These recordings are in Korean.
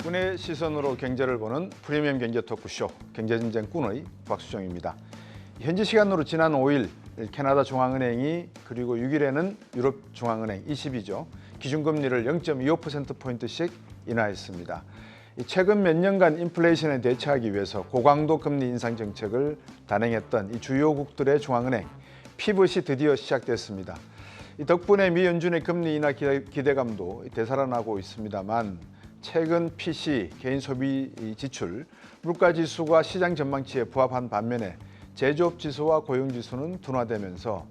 꾼의 시선으로 경제를 보는 프리미엄 경제 토크쇼 경제진정 꾼의 박수정입니다. 현지 시간으로 지난 5일 캐나다 중앙은행이 그리고 6일에는 유럽 중앙은행 ECB죠. 기준금리를 0.25%포인트씩 인하했습니다. 최근 몇 년간 인플레이션에 대처하기 위해서 고강도 금리 인상 정책을 단행했던 이 주요국들의 중앙은행 피벗이 드디어 시작됐습니다. 덕분에 미 연준의 금리 인하 기대감도 되살아나고 있습니다만 최근 PC, 개인 소비 지출, 물가지수가 시장 전망치에 부합한 반면에 제조업 지수와 고용 지수는 둔화되면서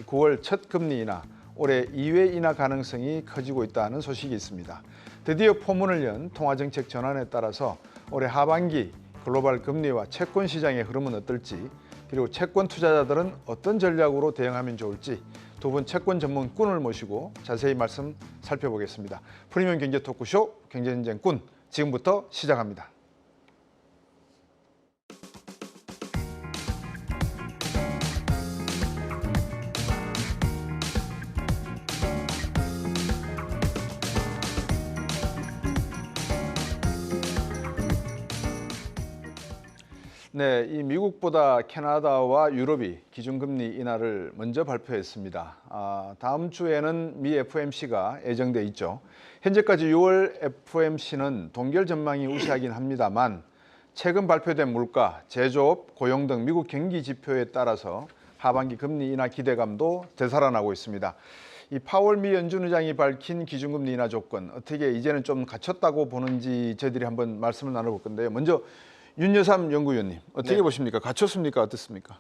9월 첫 금리 인하, 올해 2회 인하 가능성이 커지고 있다는 소식이 있습니다. 드디어 포문을 연 통화정책 전환에 따라서 올해 하반기 글로벌 금리와 채권 시장의 흐름은 어떨지, 그리고 채권 투자자들은 어떤 전략으로 대응하면 좋을지 두 분 채권 전문 꾼을 모시고 자세히 말씀 살펴보겠습니다. 프리미엄 경제 토크쇼 경제진정 꾼 지금부터 시작합니다. 네, 이 미국보다 캐나다와 유럽이 기준금리 인하를 먼저 발표했습니다. 다음 주에는 미 FOMC가 예정돼 있죠. 현재까지 6월 FOMC는 동결 전망이 우세하긴 합니다만 최근 발표된 물가, 제조업, 고용 등 미국 경기 지표에 따라서 하반기 금리 인하 기대감도 되살아나고 있습니다. 이 파월 미 연준 의장이 밝힌 기준금리 인하 조건, 어떻게 이제는 좀 갖췄다고 보는지 저희들이 한번 말씀을 나눠볼 건데요. 먼저 윤여삼 연구위원님, 어떻게 보십니까? 갖췄습니까? 어떻습니까?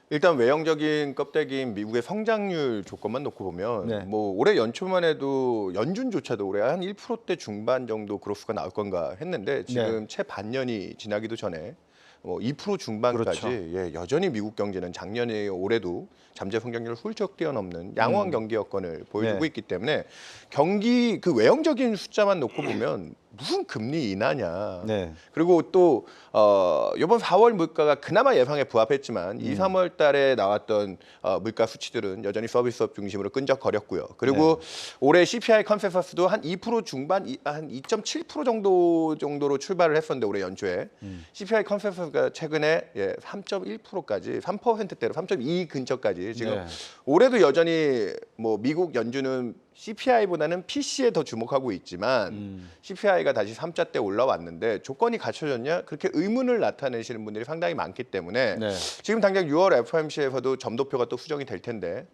일단 외형적인 껍데기인 미국의 성장률 조건만 놓고 보면 뭐 올해 연초만 해도 연준조차도 올해 한 1%대 중반 정도 그로스가 나올 건가 했는데 지금 채 반년이 지나기도 전에 2% 중반까지 그렇죠. 여전히 미국 경제는 작년에 올해도 잠재 성장률을 훌쩍 뛰어넘는 양호한 경기 여건을 보여주고 있기 때문에 경기 그 외형적인 숫자만 놓고 보면 무슨 금리 인하냐. 그리고 또 이번 4월 물가가 그나마 예상에 부합했지만 2, 3월 달에 나왔던 물가 수치들은 여전히 서비스업 중심으로 끈적거렸고요. 그리고 올해 CPI 컨센서스도 한 2% 중반, 한 2.7% 정도로 출발을 했었는데 올해 연초에 CPI 컨센서스가 최근에 3.1%까지 3%대로 3.2 근처까지 지금 올해도 여전히 뭐 미국 연준은 CPI보다는 PC에 더 주목하고 있지만 CPI가 다시 3자대 올라왔는데 조건이 갖춰졌냐? 그렇게 의문을 나타내시는 분들이 상당히 많기 때문에 지금 당장 6월 FOMC에서도 점도표가 또 수정이 될 텐데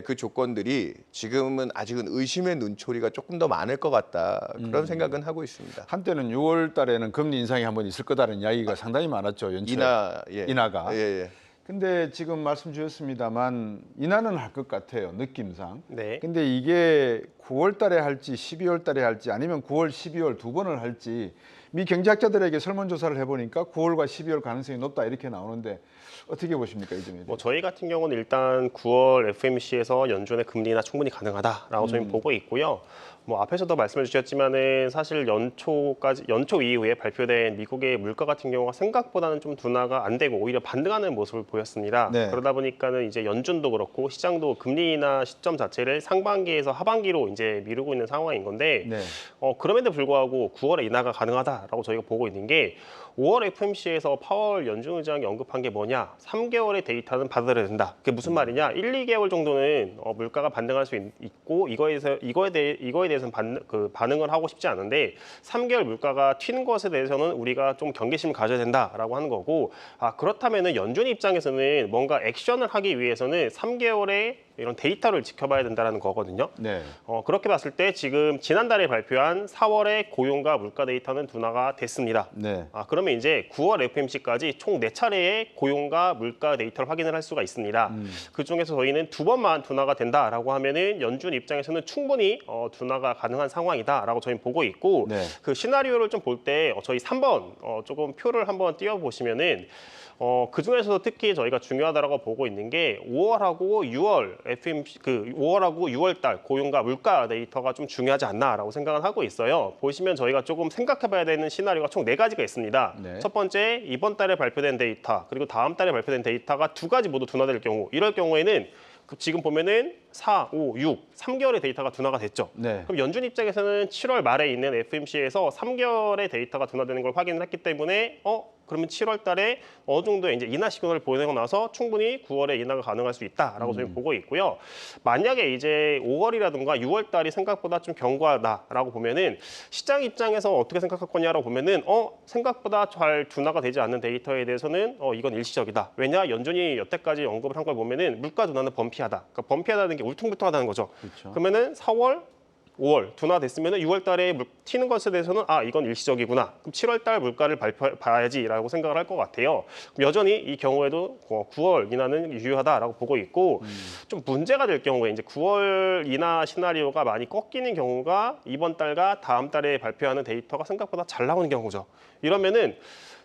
그 조건들이 지금은 아직은 의심의 눈초리가 조금 더 많을 것 같다. 그런 생각은 하고 있습니다. 한때는 6월 달에는 금리 인상이 한번 있을 거다는 이야기가 상당히 많았죠. 연초에. 인하가. 근데 지금 말씀 주셨습니다만 인하는 할 것 같아요. 느낌상. 근데 이게 9월 달에 할지 12월 달에 할지 아니면 9월, 12월 두 번을 할지 미 경제학자들에게 설문조사를 해보니까 9월과 12월 가능성이 높다 이렇게 나오는데 어떻게 보십니까? 이 점에? 저희 같은 경우는 일단 9월 FOMC에서 연준의 금리 인하 충분히 가능하다라고 저희는 보고 있고요. 앞에서도 말씀해 주셨지만은 사실 연초 이후에 발표된 미국의 물가 같은 경우가 생각보다는 좀 둔화가 안 되고 오히려 반등하는 모습을 보였습니다. 그러다 보니까는 이제 연준도 그렇고 시장도 금리 인하 시점 자체를 상반기에서 하반기로 이제 미루고 있는 상황인 건데 그럼에도 불구하고 9월에 인하가 가능하다라고 저희가 보고 있는 게 5월 FOMC에서 파월 연준 의장이 언급한 게 뭐냐? 3개월의 데이터는 받아들여야 된다. 그게 무슨 말이냐? 1, 2개월 정도는 물가가 반등할 수 있고 이거에 대해서는 반응을 하고 싶지 않은데 3개월 물가가 튀는 것에 대해서는 우리가 좀 경계심을 가져야 된다라고 하는 거고 그렇다면은 연준 입장에서는 뭔가 액션을 하기 위해서는 3개월의 이런 데이터를 지켜봐야 된다는 거거든요. 그렇게 봤을 때 지금 지난달에 발표한 4월의 고용과 물가 데이터는 둔화가 됐습니다. 그러면 이제 9월 FOMC까지 총 4차례의 고용과 물가 데이터를 확인을 할 수가 있습니다. 그중에서 저희는 2번만 둔화가 된다라고 하면은 연준 입장에서는 충분히 둔화가 가능한 상황이다라고 저희는 보고 있고 그 시나리오를 좀 볼 때 저희 3번 조금 표를 한번 띄워보시면은 그중에서도 특히 저희가 중요하다고 보고 있는 게 5월하고 6월 FOMC 5월하고 6월 달 고용과 물가 데이터가 좀 중요하지 않나라고 생각을 하고 있어요. 보시면 저희가 조금 생각해봐야 되는 시나리오가 총 4가지가 있습니다. 첫 번째, 이번 달에 발표된 데이터 그리고 다음 달에 발표된 데이터가 2가지 모두 둔화될 경우 이럴 경우에는 지금 보면은 4, 5, 6, 3개월의 데이터가 둔화가 됐죠. 네. 그럼 연준 입장에서는 7월 말에 있는 FMC에서 3개월의 데이터가 둔화되는 걸 확인을 했기 때문에 그러면 7월 달에 어느 정도의 이제 인하 시그널을 보내고 나서 충분히 9월에 인하가 가능할 수 있다라고 저희는 보고 있고요. 만약에 이제 5월이라든가 6월 달이 생각보다 좀 견고하다라고 보면은 시장 입장에서 어떻게 생각할 거냐라고 보면은 생각보다 잘 둔화가 되지 않는 데이터에 대해서는 이건 일시적이다. 왜냐 연준이 여태까지 언급을 한 걸 보면은 물가 둔화는 범피하다. 그러니까 범피하다는 게 울퉁불퉁하다는 거죠. 그렇죠. 그러면은 4월 5월 둔화됐으면 6월 달에 튀는 것에 대해서는 이건 일시적이구나. 그럼 7월 달 물가를 봐야지라고 생각을 할 것 같아요. 그럼 여전히 이 경우에도 9월 인하는 유효하다라고 보고 있고 좀 문제가 될 경우에 이제 9월 인하 시나리오가 많이 꺾이는 경우가 이번 달과 다음 달에 발표하는 데이터가 생각보다 잘 나오는 경우죠. 이러면은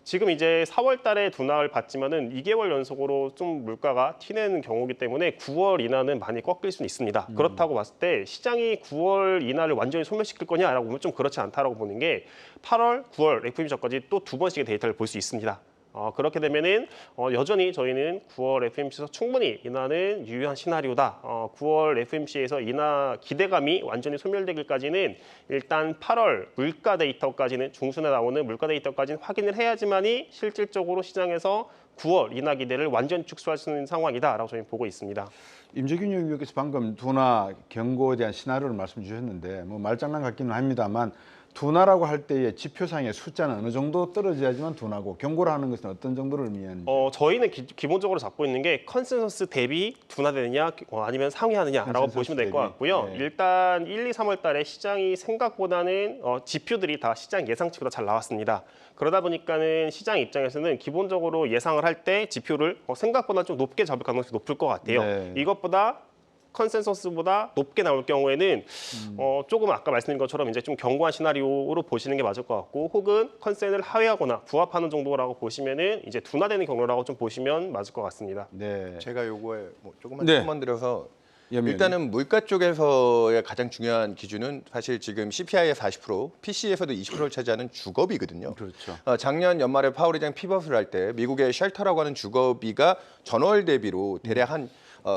지금 이제 4월 달에 둔화를 받지만은 2개월 연속으로 좀 물가가 튀는 경우이기 때문에 9월 인하는 많이 꺾일 수는 있습니다. 그렇다고 봤을 때 시장이 9월 인하를 완전히 소멸시킬 거냐라고 보면 좀 그렇지 않다라고 보는 게 8월, 9월 FOMC까지 또 두 번씩의 데이터를 볼 수 있습니다. 그렇게 되면은 여전히 저희는 9월 FMC에서 충분히 인하는 유효한 시나리오다. 9월 FMC에서 인하 기대감이 완전히 소멸되기까지는 일단 8월 물가 데이터까지는 중순에 나오는 물가 데이터까지는 확인을 해야지만이 실질적으로 시장에서 9월 인하 기대를 완전히 축소할 수 있는 상황이다라고 저희는 보고 있습니다. 임재균 의원께서 방금 둔화 경고에 대한 시나리오를 말씀 주셨는데 뭐 말장난 같기는 합니다만 둔화라고 할 때의 지표상의 숫자는 어느 정도 떨어져야지만 둔화고 경고를 하는 것은 어떤 정도를 의미하는지. 저희는 기본적으로 잡고 있는 게 컨센서스 대비 둔화되느냐 아니면 상회하느냐라고 보시면 될 것 같고요. 네. 일단 1, 2, 3월 달에 시장이 생각보다는 지표들이 다 시장 예상치보다 잘 나왔습니다. 그러다 보니까는 시장 입장에서는 기본적으로 예상을 할 때 지표를 생각보다 좀 높게 잡을 가능성이 높을 것 같아요. 네. 이것보다 컨센서스보다 높게 나올 경우에는 조금 아까 말씀드린 것처럼 이제 좀 견고한 시나리오로 보시는 게 맞을 것 같고 혹은 컨센을 하회하거나 부합하는 정도라고 보시면은 이제 둔화되는 경로라고 좀 보시면 맞을 것 같습니다. 네. 제가 요거에 조금만 네. 첨언 드려서 염려는? 일단은 물가 쪽에서의 가장 중요한 기준은 사실 지금 CPI의 40%, PC에서도 20%를 차지하는 주거비거든요. 그렇죠. 작년 연말에 파월 의장 피벗을 할 때 미국의 쉘터라고 하는 주거비가 전월 대비로 대략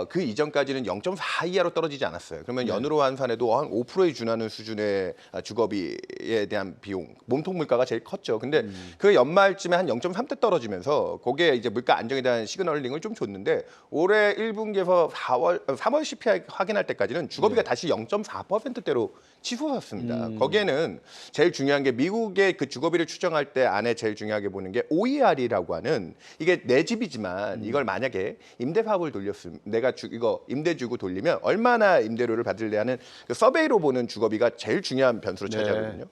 그 이전까지는 0.4 이하로 떨어지지 않았어요. 그러면 연으로 환산해도 한 5%에 준하는 수준의 주거비에 대한 비용, 몸통 물가가 제일 컸죠. 근데 그 연말쯤에 한 0.3대 떨어지면서 거기에 이제 물가 안정에 대한 시그널링을 좀 줬는데 올해 1분기에서 3월 CPI 확인할 때까지는 주거비가 다시 0.4%대로 치솟았습니다. 거기에는 제일 중요한 게 미국의 그 주거비를 추정할 때 안에 제일 중요하게 보는 게 OER이라고 하는 이게 내 집이지만 이걸 만약에 임대 사업을 돌렸으면 내가 이거 임대 주고 돌리면 얼마나 임대료를 받을래 하는 그 서베이로 보는 주거비가 제일 중요한 변수로 차지하거든요.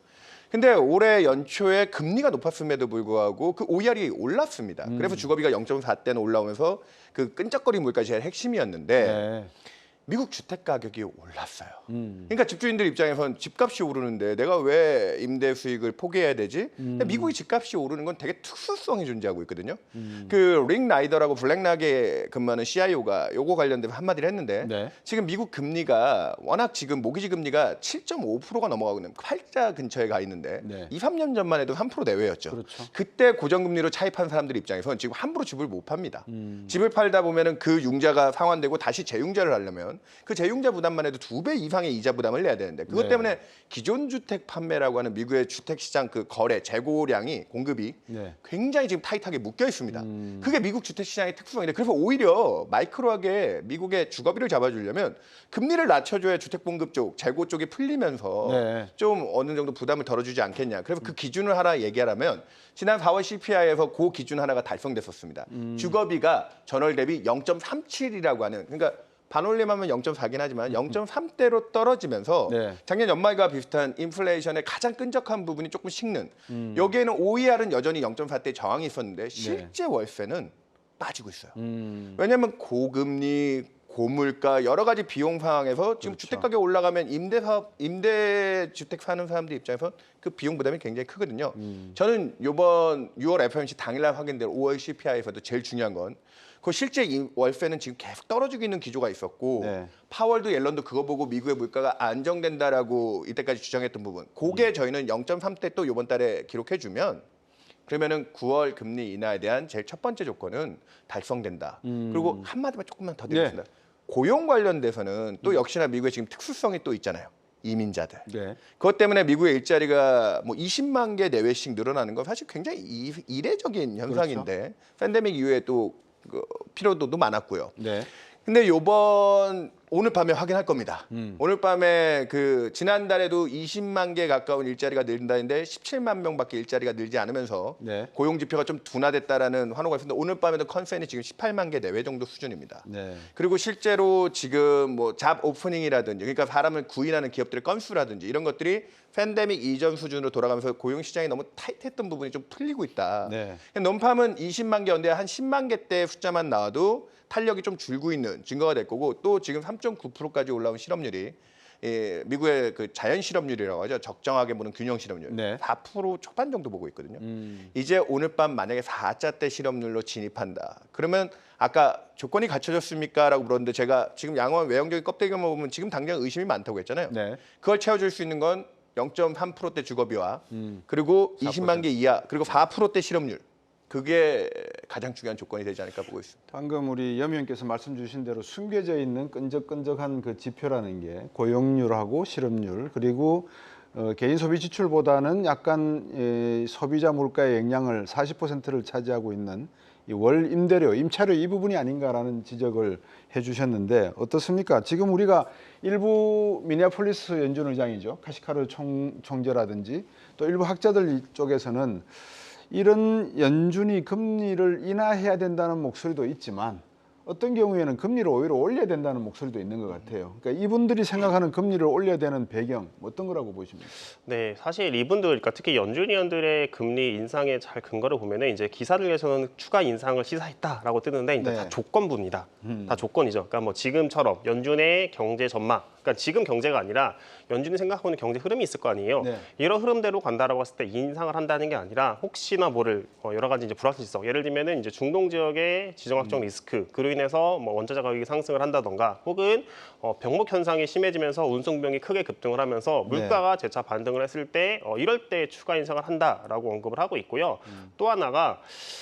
근데 올해 연초에 금리가 높았음에도 불구하고 그 OER이 올랐습니다. 그래서 주거비가 0.4대는 올라오면서 그 끈적거린 물가가 제일 핵심이었는데 네. 미국 주택 가격이 올랐어요. 그러니까 집주인들 입장에선 집값이 오르는데 내가 왜 임대 수익을 포기해야 되지? 근데 미국의 집값이 오르는 건 되게 특수성이 존재하고 있거든요. 그 링 라이더라고 블랙락에 근무하는 CIO가 요거 관련돼서 한마디를 했는데 네. 지금 미국 금리가 워낙 지금 모기지 금리가 7.5%가 넘어가고 있는 팔자 근처에 가 있는데 네. 2, 3년 전만 해도 3% 내외였죠. 그렇죠. 그때 고정금리로 차입한 사람들 입장에서는 지금 함부로 집을 못 팝니다. 집을 팔다 보면은 그 융자가 상환되고 다시 재융자를 하려면 그 재융자 부담만 해도 2배 이상의 이자 부담을 내야 되는데 그것 네. 때문에 기존 주택 판매라고 하는 미국의 주택 시장 그 거래 재고량이 공급이 네. 굉장히 지금 타이트하게 묶여 있습니다. 그게 미국 주택 시장의 특수성인데 그래서 오히려 마이크로하게 미국의 주거비를 잡아주려면 금리를 낮춰줘야 주택 공급 쪽 재고 쪽이 풀리면서 네. 좀 어느 정도 부담을 덜어주지 않겠냐. 그래서 그 기준을 하나 얘기하라면 지난 4월 CPI에서 그 기준 하나가 달성됐었습니다. 주거비가 전월 대비 0.37이라고 하는 그러니까 반올림하면 0.4긴 하지만 0.3대로 떨어지면서 네. 작년 연말과 비슷한 인플레이션의 가장 끈적한 부분이 조금 식는 여기에는 OER은 여전히 0.4대 저항이 있었는데 실제 월세는 빠지고 있어요. 왜냐하면 고금리, 고물가 여러 가지 비용 상황에서 지금 그렇죠. 주택 가격 올라가면 임대 주택 사는 사람들 입장에서 그 비용 부담이 굉장히 크거든요. 저는 이번 6월 FOMC 당일날 확인될 5월 CPI에서도 제일 중요한 건 그 실제 월세는 지금 계속 떨어지고 있는 기조가 있었고 네. 파월도 옐런도 그거 보고 미국의 물가가 안정된다라고 이때까지 주장했던 부분 그게 저희는 0.3대 또 이번 달에 기록해주면 그러면은 9월 금리 인하에 대한 제일 첫 번째 조건은 달성된다. 그리고 한마디만 조금만 더 드리겠습니다. 고용 관련돼서는 또 역시나 미국의 지금 특수성이 또 있잖아요. 이민자들. 네. 그것 때문에 미국의 일자리가 뭐 20만 개 내외씩 늘어나는 건 사실 굉장히 이례적인 현상인데 그렇죠. 팬데믹 이후에 또 그 피로도도 많았고요. 네. 근데 오늘 밤에 확인할 겁니다. 오늘 밤에 그 지난달에도 20만 개 가까운 일자리가 늘린다는데 17만 명밖에 일자리가 늘지 않으면서 네. 고용 지표가 좀 둔화됐다라는 환호가 있었는데 오늘 밤에도 컨센이 지금 18만 개 내외 정도 수준입니다. 네. 그리고 실제로 지금 뭐 잡 오프닝이라든지 그러니까 사람을 구인하는 기업들의 건수라든지 이런 것들이 팬데믹 이전 수준으로 돌아가면서 고용 시장이 너무 타이트했던 부분이 좀 풀리고 있다. 네. 논팜은 20만 개였는데 한 10만 개대 숫자만 나와도 탄력이 좀 줄고 있는 증거가 될 거고 또 지금 3.9%까지 올라온 실업률이 미국의 그 자연 실업률이라고 하죠. 적정하게 보는 균형 실업률. 네. 4% 초반 정도 보고 있거든요. 이제 오늘 밤 만약에 4자대 실업률로 진입한다. 그러면 아까 조건이 갖춰졌습니까? 라고 물었는데 제가 지금 양호한 외형적인 껍데기만 보면 지금 당장 의심이 많다고 했잖아요. 네. 그걸 채워줄 수 있는 건 0.3%대 주거비와 그리고 20만 개 이하 그리고 4%대 실업률. 그게 가장 중요한 조건이 되지 않을까 보고 있습니다. 방금 우리 염 의원께서 말씀 주신 대로 숨겨져 있는 끈적끈적한 그 지표라는 게 고용률하고 실업률 그리고 개인 소비 지출보다는 약간 소비자 물가의 영향을 40%를 차지하고 있는 이 월 임대료, 임차료 이 부분이 아닌가라는 지적을 해주셨는데 어떻습니까? 지금 우리가 일부 미네아폴리스 연준 의장이죠. 카시카르 총재라든지 또 일부 학자들 쪽에서는 이런 연준이 금리를 인하해야 된다는 목소리도 있지만 어떤 경우에는 금리를 오히려 올려야 된다는 목소리도 있는 것 같아요. 그러니까 이분들이 생각하는 금리를 올려야 되는 배경 어떤 거라고 보십니까? 네, 사실 이분들, 그러니까 특히 연준 위원들의 금리 인상의 잘 근거를 보면은 이제 기사들에서는 추가 인상을 시사했다라고 뜨는데 이제 네. 다 조건부입니다. 다 조건이죠. 그러니까 뭐 지금처럼 연준의 경제 전망, 그러니까 지금 경제가 아니라 연준이 생각하고 있는 경제 흐름이 있을 거 아니에요. 네. 이런 흐름대로 간다라고 했을 때 인상을 한다는 게 아니라 혹시나 모를 여러 가지 이제 불확실성, 예를 들면은 이제 중동 지역의 지정학적 리스크, 그로 인해서 뭐 원자재 가격이 상승을 한다던가, 혹은 병목 현상이 심해지면서 운송비용이 크게 급등을 하면서 물가가 재차 반등을 했을 때 이럴 때 추가 인상을 한다라고 언급을 하고 있고요. 또 하나가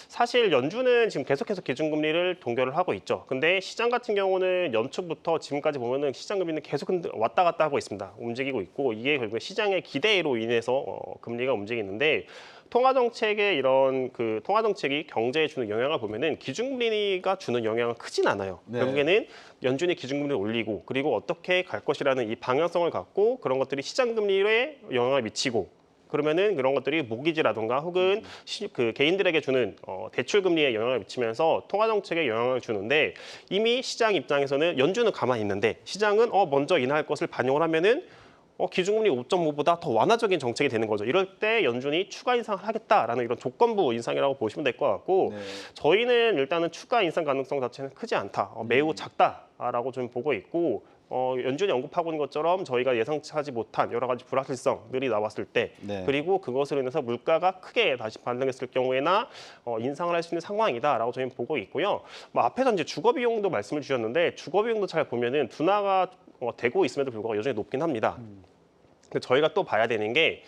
사실 연준은 지금 계속해서 기준금리를 동결을 하고 있죠. 근데 시장 같은 경우는 연초부터 지금까지 보면은 시장 금리는 계속 왔다 갔다 하고 있습니다. 움직이고 있고 이게 결국에 시장의 기대로 인해서 금리가 움직이는데 통화 정책의 이런 그 통화 정책이 경제에 주는 영향을 보면은 기준금리가 주는 영향은 크진 않아요. 네. 결국에는 연준이 기준금리를 올리고 그리고 어떻게 갈 것이라는 이 방향성을 갖고 그런 것들이 시장 금리에 영향을 미치고 그러면은 그런 것들이 모기지라든가 혹은 그 개인들에게 주는 대출 금리에 영향을 미치면서 통화 정책에 영향을 주는데 이미 시장 입장에서는 연준은 가만히 있는데 시장은 먼저 인하할 것을 반영을 하면은 기준금리 5.5보다 더 완화적인 정책이 되는 거죠. 이럴 때 연준이 추가 인상을 하겠다라는 이런 조건부 인상이라고 보시면 될 것 같고 네. 저희는 일단은 추가 인상 가능성 자체는 크지 않다. 매우 작다라고 좀 보고 있고 연준이 언급하고 있는 것처럼 저희가 예상하지 못한 여러 가지 불확실성들이 나왔을 때 네. 그리고 그것으로 인해서 물가가 크게 다시 반등했을 경우에나 인상을 할 수 있는 상황이다라고 저희는 보고 있고요. 뭐 앞에서 이제 주거 비용도 말씀을 주셨는데 주거 비용도 잘 보면은 둔화가 되고 있음에도 불구하고 여전히 높긴 합니다. 근데 저희가 또 봐야 되는 게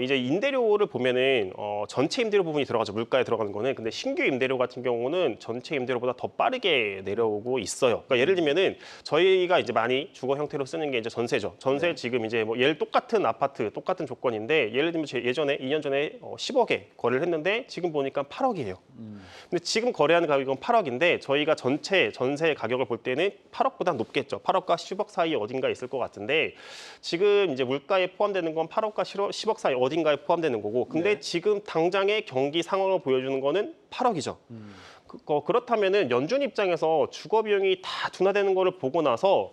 이제 임대료를 보면은 전체 임대료 부분이 들어가죠. 물가에 들어가는 거는. 근데 신규 임대료 같은 경우는 전체 임대료보다 더 빠르게 내려오고 있어요. 그러니까 예를 들면은 저희가 이제 많이 주거 형태로 쓰는 게 이제 전세죠. 전세 지금 이제 뭐 예를 똑같은 아파트, 똑같은 조건인데 예를 들면 예전에 2년 전에 10억에 거래를 했는데 지금 보니까 8억이에요. 근데 지금 거래하는 가격은 8억인데 저희가 전체 전세 가격을 볼 때는 8억보다 높겠죠. 8억과 10억 사이 어딘가에 있을 것 같은데 지금 이제 물가에 포함되는 건 8억과 10억 사이 어딘가에 포함되는 거고 근데 지금 당장의 경기 상황을 보여주는 거는 8억이죠. 그렇다면은 연준 입장에서 주거 비용이 다 둔화되는 거를 보고 나서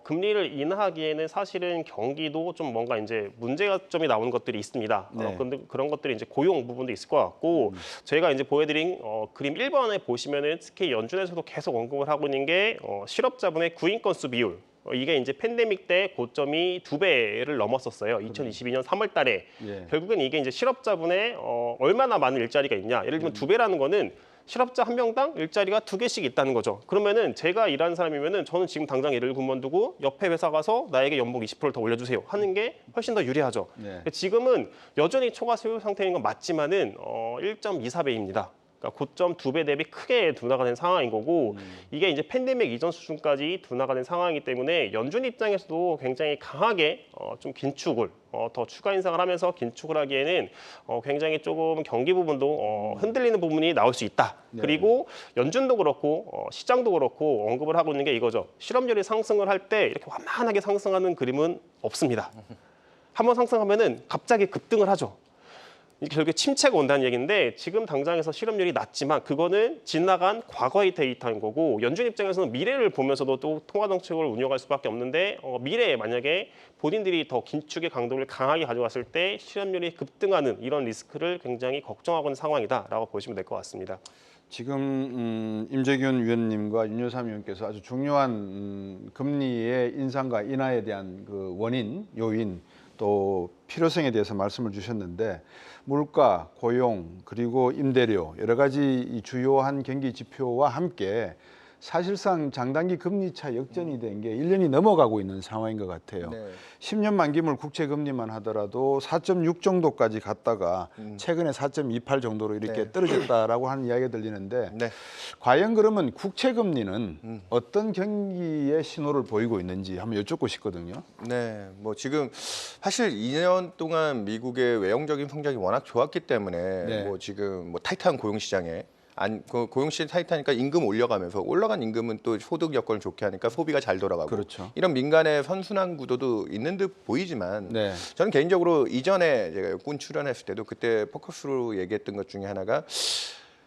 금리를 인하하기에는 사실은 경기도 좀 뭔가 이제 문제점이 나오는 것들이 있습니다. 네. 근데 그런 것들이 이제 고용 부분도 있을 것 같고 저희가 이제 보여드린 그림 1번에 보시면은 특히 연준에서도 계속 언급을 하고 있는 게 실업자분의 구인 건수 비율. 이게 이제 팬데믹 때 고점이 2배를 넘었었어요. 2022년 3월 달에. 예. 결국은 이게 이제 실업자분의 얼마나 많은 일자리가 있냐. 예를 들면 2배라는 거는 실업자 한 명당 일자리가 2개씩 있다는 거죠. 그러면은 제가 일하는 사람이면은 저는 지금 당장 일을 그만두고 옆에 회사 가서 나에게 연봉 20%를 더 올려주세요 하는 게 훨씬 더 유리하죠. 네. 지금은 여전히 초과 수요 상태인 건 맞지만은 1.24배입니다. 그러니까 고점 2배 대비 크게 둔화가 된 상황인 거고 이게 이제 팬데믹 이전 수준까지 둔화가 된 상황이기 때문에 연준 입장에서도 굉장히 강하게 좀 긴축을 더 추가 인상을 하면서 긴축을 하기에는 굉장히 조금 경기 부분도 흔들리는 부분이 나올 수 있다. 네. 그리고 연준도 그렇고 시장도 그렇고 언급을 하고 있는 게 이거죠. 실업률이 상승을 할 때 이렇게 완만하게 상승하는 그림은 없습니다. 한번 상승하면은 갑자기 급등을 하죠. 결국에 침체가 온다는 얘기인데 지금 당장에서 실업률이 낮지만 그거는 지나간 과거의 데이터인 거고 연준 입장에서는 미래를 보면서도 또 통화 정책을 운영할 수밖에 없는데 미래에 만약에 본인들이 더 긴축의 강도를 강하게 가져갔을 때 실업률이 급등하는 이런 리스크를 굉장히 걱정하고 있는 상황이다라고 보시면 될 것 같습니다. 지금 임재균 위원님과 윤여삼 위원께서 아주 중요한 금리의 인상과 인하에 대한 그 원인, 요인 또 필요성에 대해서 말씀을 주셨는데 물가, 고용, 그리고 임대료 여러 가지 이 주요한 경기 지표와 함께 사실상 장단기 금리 차 역전이 된 게 1년이 넘어가고 있는 상황인 것 같아요. 네. 10년 만기물 국채 금리만 하더라도 4.6 정도까지 갔다가 최근에 4.28 정도로 이렇게 네. 떨어졌다라고 하는 이야기가 들리는데 네. 과연 그러면 국채 금리는 어떤 경기의 신호를 보이고 있는지 한번 여쭙고 싶거든요. 네, 뭐 지금 사실 2년 동안 미국의 외형적인 성장이 워낙 좋았기 때문에 네. 뭐 지금 뭐 타이트한 고용 시장에 고용 시장 타이트하니까 임금 올려가면서 올라간 임금은 또 소득 여건을 좋게 하니까 소비가 잘 돌아가고 그렇죠. 이런 민간의 선순환 구도도 있는 듯 보이지만 네. 저는 개인적으로 이전에 제가 여권 출연했을 때도 그때 포커스로 얘기했던 것 중에 하나가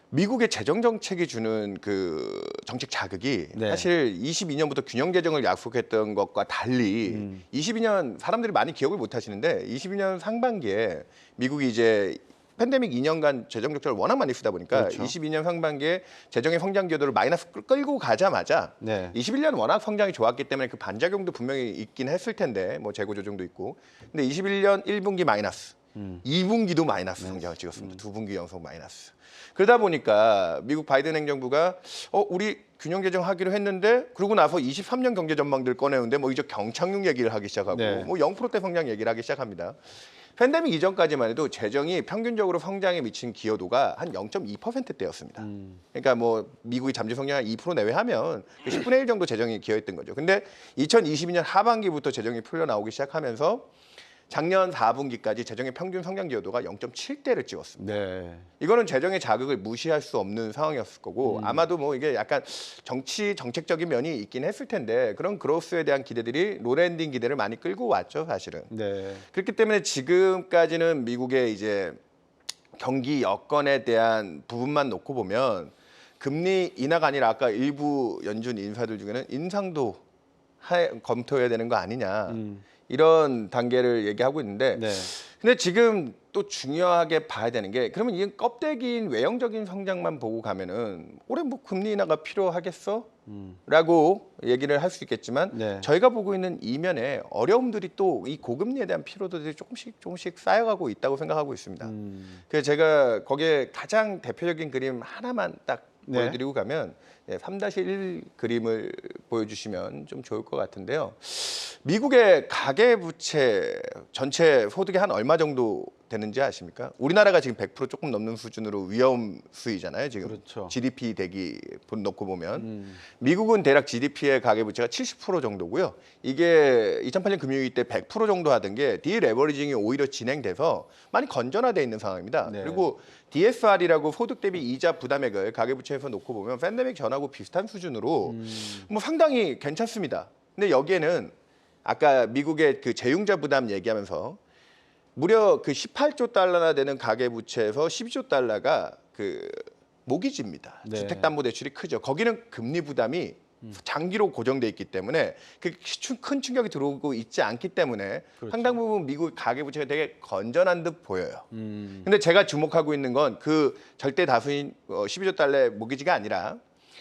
미국의 재정 정책이 주는 그 정책 자극이 네. 사실 22년부터 균형 재정을 약속했던 것과 달리 22년 사람들이 많이 기억을 못 하시는데 22년 상반기에 미국이 이제 팬데믹 2년간 재정 적자를 워낙 많이 쓰다 보니까 그렇죠. 22년 상반기에 재정의 성장 기여도를 마이너스 끌고 가자마자 네. 21년 워낙 성장이 좋았기 때문에 그 반작용도 분명히 있긴 했을 텐데 뭐 재고 조정도 있고 근데 21년 1분기 마이너스 2분기도 마이너스 성장을 찍었습니다. 2분기 연속 마이너스. 그러다 보니까 미국 바이든 행정부가 우리 균형 재정하기로 했는데 그러고 나서 23년 경제 전망들 꺼내는데 뭐 이제 경착륙 얘기를 하기 시작하고 네. 뭐 0%대 성장 얘기를 하기 시작합니다. 팬데믹 이전까지만 해도 재정이 평균적으로 성장에 미친 기여도가 한 0.2%대였습니다. 그러니까 뭐 미국이 잠재 성장을 2% 내외하면 10분의 1 정도 재정이 기여했던 거죠. 근데 2022년 하반기부터 재정이 풀려 나오기 시작하면서 작년 4분기까지 재정의 평균 성장 기여도가 0.7대를 찍었습니다. 네. 이거는 재정의 자극을 무시할 수 없는 상황이었을 거고 아마도 뭐 이게 약간 정책적인 면이 있긴 했을 텐데 그런 그로스에 대한 기대들이 로랜딩 기대를 많이 끌고 왔죠, 사실은. 네. 그렇기 때문에 지금까지는 미국의 이제 경기 여건에 대한 부분만 놓고 보면 금리 인하가 아니라 아까 일부 연준 인사들 중에는 인상도 검토해야 되는 거 아니냐. 이런 단계를 얘기하고 있는데 네. 근데 지금 또 중요하게 봐야 되는 게 그러면 이 껍데기인 외형적인 성장만 보고 가면은 올해 뭐 금리 인하가 필요하겠어? 라고 얘기를 할 수 있겠지만 네. 저희가 보고 있는 이면에 어려움들이 또 이 고금리에 대한 피로도들이 조금씩 쌓여가고 있다고 생각하고 있습니다. 그래서 제가 거기에 가장 대표적인 그림 하나만 딱 네. 보여드리고 가면 3-1 그림을 보여주시면 좀 좋을 것 같은데요. 미국의 가계부채 전체 소득이 한 얼마 정도 되는지 아십니까? 우리나라가 지금 100% 조금 넘는 수준으로 위험 수위잖아요. 지금 그렇죠. GDP 대기 놓고 보면 미국은 대략 GDP의 가계부채가 70% 정도고요. 이게 2008년 금융위기 때 100% 정도 하던 게 디레버리징이 오히려 진행돼서 많이 건전화돼 있는 상황입니다. 네. 그리고 DSR이라고 소득 대비 이자 부담액을 가계부채에서 놓고 보면 팬데믹 전하고 비슷한 수준으로 뭐 상당히 괜찮습니다. 근데 여기에는 아까 미국의 그 재융자 부담 얘기하면서 무려 그 18조 달러나 되는 가계부채에서 12조 달러가 그 모기지입니다. 네. 주택담보대출이 크죠. 거기는 금리 부담이 장기로 고정돼 있기 때문에 큰 충격이 들어오고 있지 않기 때문에 그렇죠. 상당 부분 미국 가계부채가 되게 건전한 듯 보여요. 근데 제가 주목하고 있는 건 그 절대 다수인 12조 달러의 모기지가 아니라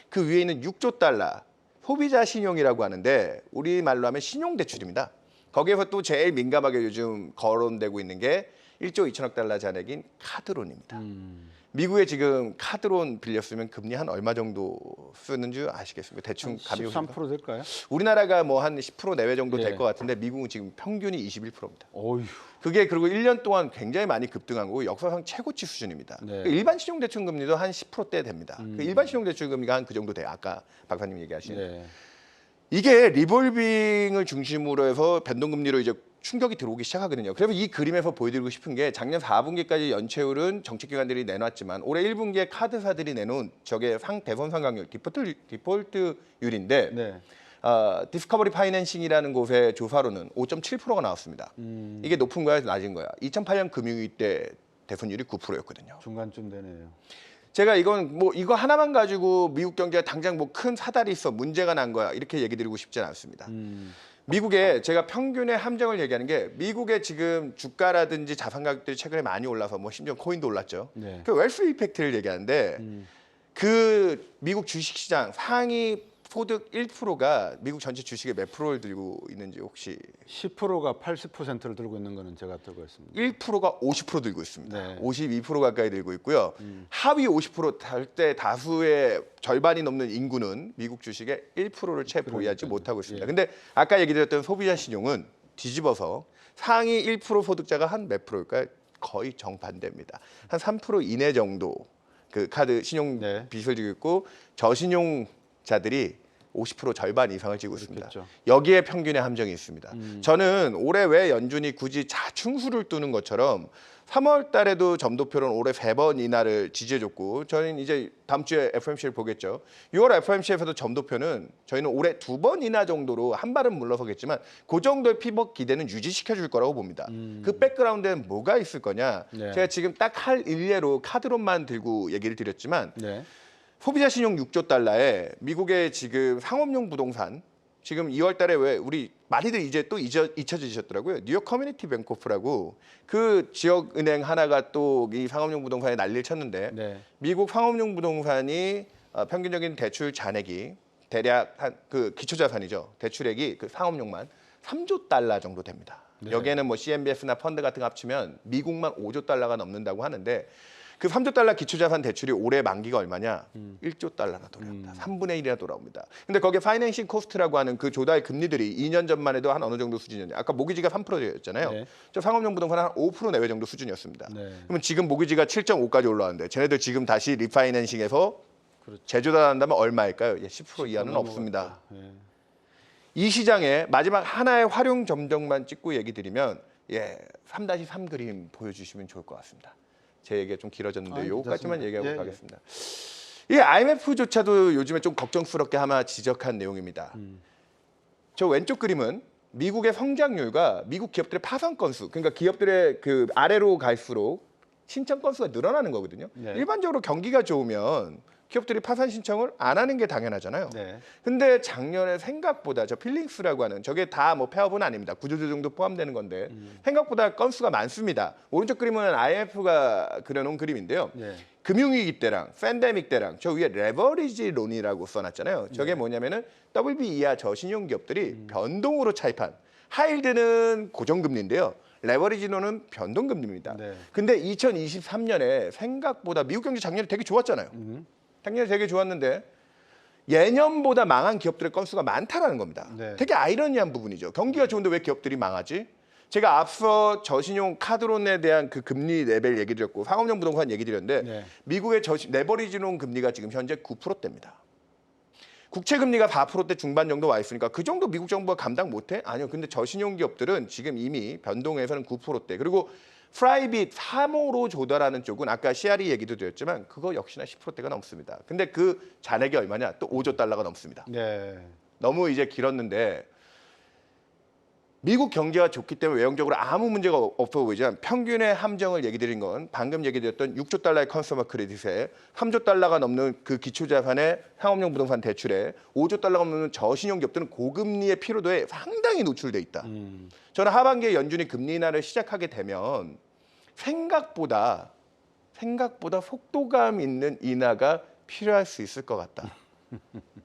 그 위에 있는 6조 달러 소비자 신용이라고 하는데 우리말로 하면 신용대출입니다. 거기에서 또 제일 민감하게 요즘 거론되고 있는 게 1조 2천억 달러 잔액인 카드론입니다. 미국에 지금 카드론 빌렸으면 금리 한 얼마 정도 쓰는 줄 아시겠습니까? 대충 감이 13% 될까요? 우리나라가 뭐 한 10% 내외 정도 될 예. 것 같은데 미국은 지금 평균이 21%입니다. 어휴. 그게 그리고 1년 동안 굉장히 많이 급등한 거고 역사상 최고치 수준입니다. 네. 그 일반 신용대출 금리도 한 10%대 됩니다. 그 일반 신용대출 금리가 한 그 정도 돼요. 아까 박사님 얘기하신. 네. 이게 리볼빙을 중심으로 해서 변동금리로 이제 충격이 들어오기 시작하거든요. 그래서 이 그림에서 보여드리고 싶은 게 작년 4분기까지 연체율은 정책기관들이 내놨지만 올해 1분기에 카드사들이 내놓은 저게 대손 상각률 디폴트율인데 네. 디스커버리 파이낸싱이라는 곳의 조사로는 5.7%가 나왔습니다. 이게 높은 거야, 낮은 거야? 2008년 금융위기 때 대손율이 9%였거든요. 중간쯤 되네요. 제가 이건 뭐 이거 하나만 가지고 미국 경제가 당장 뭐 큰 사달이 있어 문제가 난 거야 이렇게 얘기 드리고 싶지는 않습니다. 미국의 제가 평균의 함정을 얘기하는 게 미국의 지금 주가라든지 자산 가격들이 최근에 많이 올라서 뭐 심지어 코인도 올랐죠. 네. 그 웰스 이펙트를 얘기하는데 그 미국 주식시장 상위 소득 1%가 미국 전체 주식의 몇 프로를 들고 있는지 혹시 10%가 80%를 들고 있는 거는 제가 들고 있습니다. 1%가 50% 들고 있습니다. 네. 52% 가까이 들고 있고요. 하위 50% 절대 다수의 절반이 넘는 인구는 미국 주식의 1%를 채 보유하지 못하고 있습니다. 예. 근데 아까 얘기 드렸던 소비자 신용은 뒤집어서 상위 1% 소득자가 한 몇 프로일까요? 거의 정반대입니다. 한 3% 이내 정도 그 카드 신용 네. 빚을 지고 있고 저신용자들이 50% 절반 이상을 지고 있습니다. 그렇겠죠. 여기에 평균의 함정이 있습니다. 저는 올해 왜 연준이 굳이 자충수를 두는 것처럼 3월 달에도 점도표는 올해 3번 인하를 지지해줬고 저희는 이제 다음 주에 FOMC를 보겠죠. 6월 FOMC에서도 점도표는 저희는 올해 2번 인하 정도로 한 발은 물러서겠지만 그 정도의 피벗 기대는 유지시켜줄 거라고 봅니다. 그 백그라운드에는 뭐가 있을 거냐. 네. 제가 지금 딱 할 일례로 카드론만 들고 얘기를 드렸지만 네. 소비자 신용 6조 달러에 미국의 지금 상업용 부동산 지금 2월 달에 왜 우리 많이들 이제 또 잊혀지셨더라고요. 뉴욕 커뮤니티 뱅코프라고 그 지역 은행 하나가 또 이 상업용 부동산에 난리를 쳤는데 네. 미국 상업용 부동산이 평균적인 대출 잔액이 대략 한 그 기초자산이죠. 대출액이 그 상업용만 3조 달러 정도 됩니다. 네. 여기에는 뭐 CMBS나 펀드 같은 거 합치면 미국만 5조 달러가 넘는다고 하는데 그 3조 달러 기초자산 대출이 올해 만기가 얼마냐? 1조 달러나 돌아옵니다. 3분의 1이나 돌아옵니다. 근데 거기에 파이낸싱 코스트라고 하는 그 조달 금리들이 2년 전만 해도 한 어느 정도 수준이었냐? 아까 모기지가 3%였잖아요. 네. 저 상업용 부동산 한 5% 내외 정도 수준이었습니다. 네. 그러면 지금 모기지가 7.5까지 올라왔는데 쟤네들 지금 다시 리파이낸싱해서 그렇죠. 재조달한다면 얼마일까요? 예, 10% 이하는 없습니다. 네. 이 시장에 마지막 하나의 활용 점정만 찍고 얘기 드리면 3-3 그림 보여주시면 좋을 것 같습니다. 제 얘기가 좀 길어졌는데 요거까지만 괜찮습니다. 얘기하고 예, 가겠습니다. 이 IMF조차도 요즘에 좀 걱정스럽게 아마 지적한 내용입니다. 저 왼쪽 그림은 미국의 성장률과 미국 기업들의 파산 건수, 그러니까 기업들의 그 아래로 갈수록 신청 건수가 늘어나는 거거든요. 네. 일반적으로 경기가 좋으면 기업들이 파산 신청을 안 하는 게 당연하잖아요. 네. 근데 작년에 생각보다 저 필링스라고 하는 저게 다 뭐 폐업은 아닙니다. 구조조정도 포함되는 건데 생각보다 건수가 많습니다. 오른쪽 그림은 IMF가 그려놓은 그림인데요. 네. 금융위기 때랑 팬데믹 때랑 저 위에 레버리지 론이라고 써놨잖아요. 저게 뭐냐면은 WB 이하 저신용 기업들이 변동으로 차입한 하이힐드는 고정금리인데요. 레버리지론은 변동금리입니다. 네. 근데 2023년에 생각보다 미국 경제 작년에 되게 좋았잖아요. 작년에 되게 좋았는데 예년보다 망한 기업들의 건수가 많다라는 겁니다. 네. 되게 아이러니한 부분이죠. 경기가 좋은데 왜 기업들이 망하지? 제가 앞서 저신용 카드론에 대한 그 금리 레벨 얘기 드렸고 상업용 부동산 얘기 드렸는데 네. 미국의 레버리지론 금리가 지금 현재 9%대입니다. 국채 금리가 4%대 중반 정도 와 있으니까 그 정도 미국 정부가 감당 못해? 아니요. 근데 저신용 기업들은 지금 이미 변동에서는 9%대. 그리고 프라이빗 사모로 조달하는 쪽은 아까 CRE 얘기도 드렸지만 그거 역시나 10%대가 넘습니다. 근데 그 잔액이 얼마냐? 또 5조 달러가 넘습니다. 네. 너무 이제 길었는데 미국 경제가 좋기 때문에 외형적으로 아무 문제가 없어 보이지만 평균의 함정을 얘기 드린 건 방금 얘기 드렸던 6조 달러의 컨슈머 크레딧에 3조 달러가 넘는 그 기초자산의 상업용 부동산 대출에 5조 달러가 넘는 저신용 기업들은 고금리의 피로도에 상당히 노출돼 있다. 저는 하반기에 연준이 금리 인하를 시작하게 되면 생각보다 속도감 있는 인하가 필요할 수 있을 것 같다.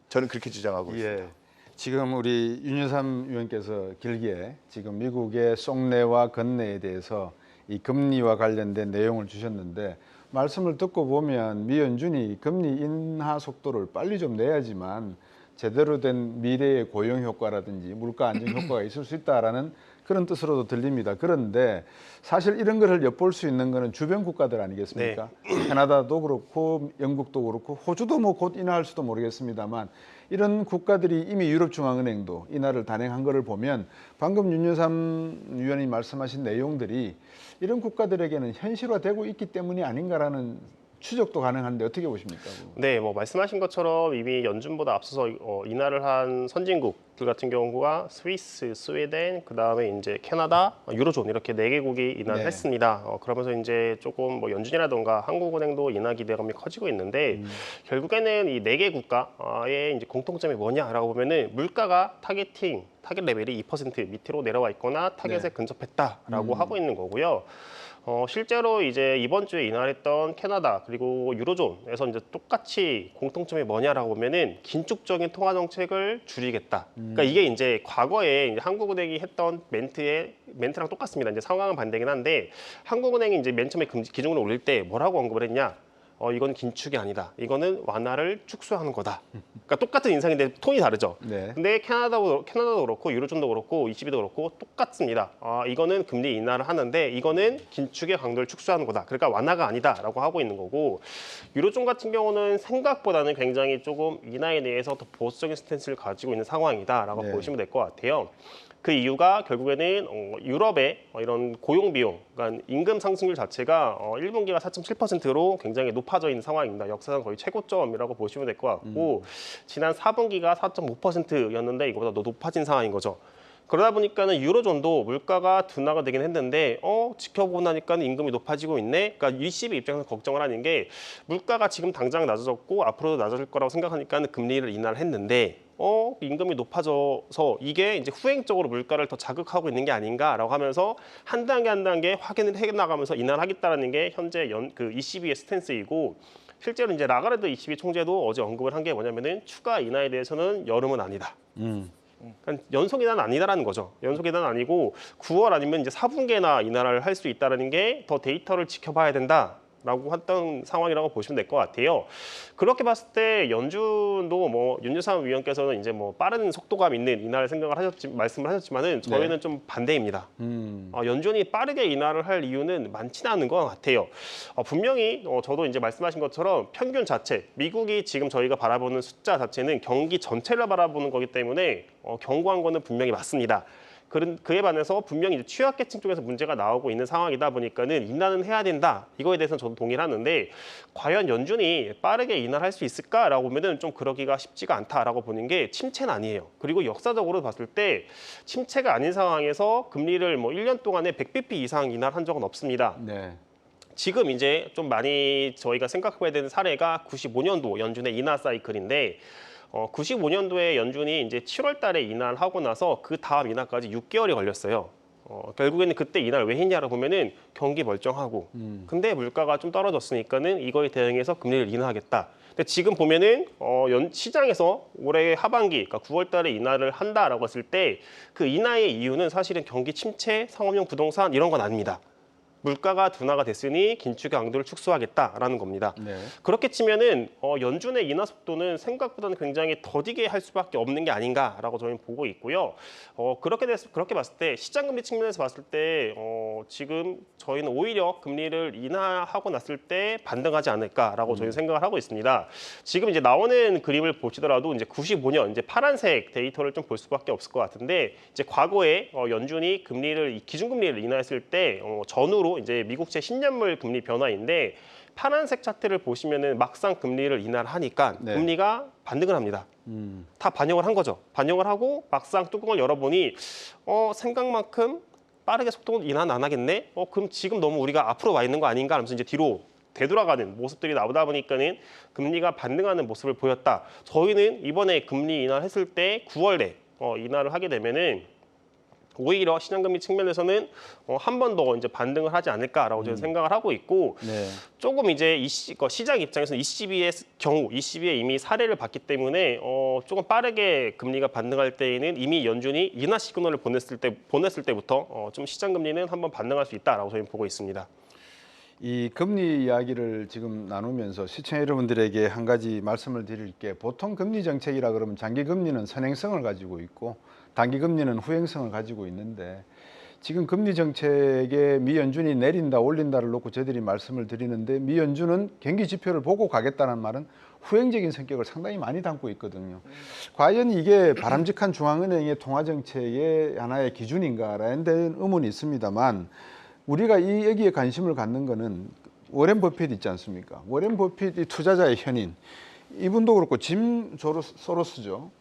저는 그렇게 주장하고 있습니다. 예. 지금 우리 윤여삼 위원께서 길게 지금 미국의 속내와 건내에 대해서 이 금리와 관련된 내용을 주셨는데 말씀을 듣고 보면 미 연준이 금리 인하 속도를 빨리 좀 내야지만 제대로 된 미래의 고용 효과라든지 물가 안정 효과가 있을 수 있다라는 그런 뜻으로도 들립니다. 그런데 사실 이런 것을 엿볼 수 있는 것은 주변 국가들 아니겠습니까? 캐나다도 그렇고 영국도 그렇고 호주도 뭐 곧 인하할 수도 모르겠습니다만 이런 국가들이 이미 유럽중앙은행도 인하를 단행한 것을 보면 방금 윤여삼 위원이 말씀하신 내용들이 이런 국가들에게는 현실화되고 있기 때문이 아닌가라는 추적도 가능한데 어떻게 보십니까? 네, 뭐 말씀하신 것처럼 이미 연준보다 앞서서 인하를 한 선진국들 같은 경우가 스위스, 스웨덴, 그다음에 이제 캐나다, 유로존 이렇게 4개국이 인하를 네. 했습니다. 그러면서 이제 조금 뭐 연준이라던가 한국은행도 인하 기대감이 커지고 있는데 결국에는 이 4개 국가의 이제 공통점이 뭐냐라고 보면은 물가가 타겟 레벨이 2% 밑으로 내려와 있거나 타겟에 네. 근접했다라고 하고 있는 거고요. 실제로 이제 이번 주에 인하했던 캐나다 그리고 유로존에서 이제 똑같이 공통점이 뭐냐라고 보면은 긴축적인 통화 정책을 줄이겠다. 그러니까 이게 이제 과거에 이제 한국은행이 했던 멘트랑 똑같습니다. 이제 상황은 반대긴 한데 한국은행이 이제 맨 처음에 기준금리를 올릴 때 뭐라고 언급을 했냐? 이건 긴축이 아니다. 이거는 완화를 축소하는 거다. 그러니까 똑같은 인상인데 톤이 다르죠. 네. 근데 캐나다도 그렇고 유로존도 그렇고 ECB도 그렇고 똑같습니다. 이거는 금리 인하를 하는데 이거는 긴축의 강도를 축소하는 거다. 그러니까 완화가 아니다라고 하고 있는 거고 유로존 같은 경우는 생각보다는 굉장히 조금 인하에 대해서 더 보수적인 스탠스를 가지고 있는 상황이다라고 네. 보시면 될 것 같아요. 그 이유가 결국에는 유럽의 이런 고용 비용, 그러니까 임금 상승률 자체가 1분기가 4.7%로 굉장히 높아져 있는 상황입니다. 역사상 거의 최고점이라고 보시면 될 것 같고 지난 4분기가 4.5%였는데 이거보다 더 높아진 상황인 거죠. 그러다 보니까는 유로존도 물가가 둔화가 되긴 했는데 지켜보고 나니까 임금이 높아지고 있네. 그러니까 ECB 입장에서 걱정을 하는 게 물가가 지금 당장 낮아졌고 앞으로도 낮아질 거라고 생각하니까는 금리를 인하를 했는데 임금이 높아져서 이게 이제 후행적으로 물가를 더 자극하고 있는 게 아닌가라고 하면서 한 단계 한 단계 확인을 해 나가면서 인하를 하겠다라는 게 현재 그 ECB의 스탠스이고 실제로 이제 라가르드 ECB 총재도 어제 언급을 한 게 뭐냐면은 추가 인하에 대해서는 여름은 아니다. 그러니까 연속 인하는 아니다라는 거죠. 연속 인하는 아니고 9월 아니면 이제 4분기에나 인하를 할 수 있다라는 게 더 데이터를 지켜봐야 된다라고 했던 상황이라고 보시면 될 것 같아요. 그렇게 봤을 때 연준도 뭐 윤여삼 위원께서는 이제 뭐 빠른 속도감 있는 인하를 말씀을 하셨지만은 저희는 네. 좀 반대입니다. 연준이 빠르게 인하를 할 이유는 많지는 않은 것 같아요. 분명히 저도 이제 말씀하신 것처럼 평균 자체, 미국이 지금 저희가 바라보는 숫자 자체는 경기 전체를 바라보는 거기 때문에 경고한 거는 분명히 맞습니다. 그에 반해서 분명히 이제 취약계층 쪽에서 문제가 나오고 있는 상황이다 보니까는 인하는 해야 된다. 이거에 대해서는 저도 동의를 하는데 과연 연준이 빠르게 인하를 할 수 있을까라고 보면은 좀 그러기가 쉽지가 않다라고 보는 게 침체는 아니에요. 그리고 역사적으로 봤을 때 침체가 아닌 상황에서 금리를 뭐 1년 동안에 100bp 이상 인하를 한 적은 없습니다. 네. 지금 이제 좀 많이 저희가 생각해봐야 되는 사례가 95년도 연준의 인하 사이클인데 95년도에 연준이 이제 7월 달에 인하를 하고 나서 그 다음 인하까지 6개월이 걸렸어요. 결국에는 그때 인하를 왜 했냐고 보면은 경기 멀쩡하고 근데 물가가 좀 떨어졌으니까는 이거에 대응해서 금리를 인하하겠다. 근데 지금 보면은 시장에서 올해 하반기, 그러니까 9월 달에 인하를 한다라고 했을 때 그 인하의 이유는 사실은 경기 침체, 상업용 부동산 이런 건 아닙니다. 물가가 둔화가 됐으니 긴축의 강도를 축소하겠다라는 겁니다. 네. 그렇게 치면은 연준의 인하 속도는 생각보다는 굉장히 더디게 할 수밖에 없는 게 아닌가라고 저희는 보고 있고요. 그렇게 봤을 때 시장 금리 측면에서 봤을 때 지금 저희는 오히려 금리를 인하하고 났을 때 반등하지 않을까라고 저희는 생각을 하고 있습니다. 지금 이제 나오는 그림을 보시더라도 이제 95년 이제 파란색 데이터를 좀 볼 수밖에 없을 것 같은데 이제 과거에 연준이 기준금리를 인하했을 때 전후로 이제 미국채 10년물 금리 변화인데 파란색 차트를 보시면은 막상 금리를 인하를 하니까 네. 금리가 반등을 합니다. 다 반영을 한 거죠. 반영을 하고 막상 뚜껑을 열어보니 생각만큼 빠르게 속도는 인하는 안 하겠네. 그럼 지금 너무 우리가 앞으로 와 있는 거 아닌가 하면서 이제 뒤로 되돌아가는 모습들이 나오다 보니까는 금리가 반등하는 모습을 보였다. 저희는 이번에 금리 인하를 했을 때 9월에 인하를 하게 되면은 오히려 시장금리 측면에서는 한 번 더 이제 반등을 하지 않을까라고 저는 생각을 하고 있고 네. 조금 이제 시장 입장에서는 ECB의 경우, ECB에 이미 사례를 봤기 때문에 조금 빠르게 금리가 반등할 때에는 이미 연준이 인하 시그널을 보냈을 때부터 좀 시장 금리는 한번 반등할 수 있다라고 저희는 보고 있습니다. 이 금리 이야기를 지금 나누면서 시청자 여러분들에게 한 가지 말씀을 드릴게. 보통 금리 정책이라 그러면 장기 금리는 선행성을 가지고 있고 단기 금리는 후행성을 가지고 있는데 지금 금리 정책에 미 연준이 내린다 올린다를 놓고 저희들이 말씀을 드리는데 미 연준은 경기 지표를 보고 가겠다는 말은 후행적인 성격을 상당히 많이 담고 있거든요. 과연 이게 바람직한 중앙은행의 통화 정책의 하나의 기준인가라는 데는 의문이 있습니다만 우리가 여기에 관심을 갖는 거는 워렌 버핏 있지 않습니까? 워렌 버핏이 투자자의 현인, 이분도 그렇고 짐 소로스죠.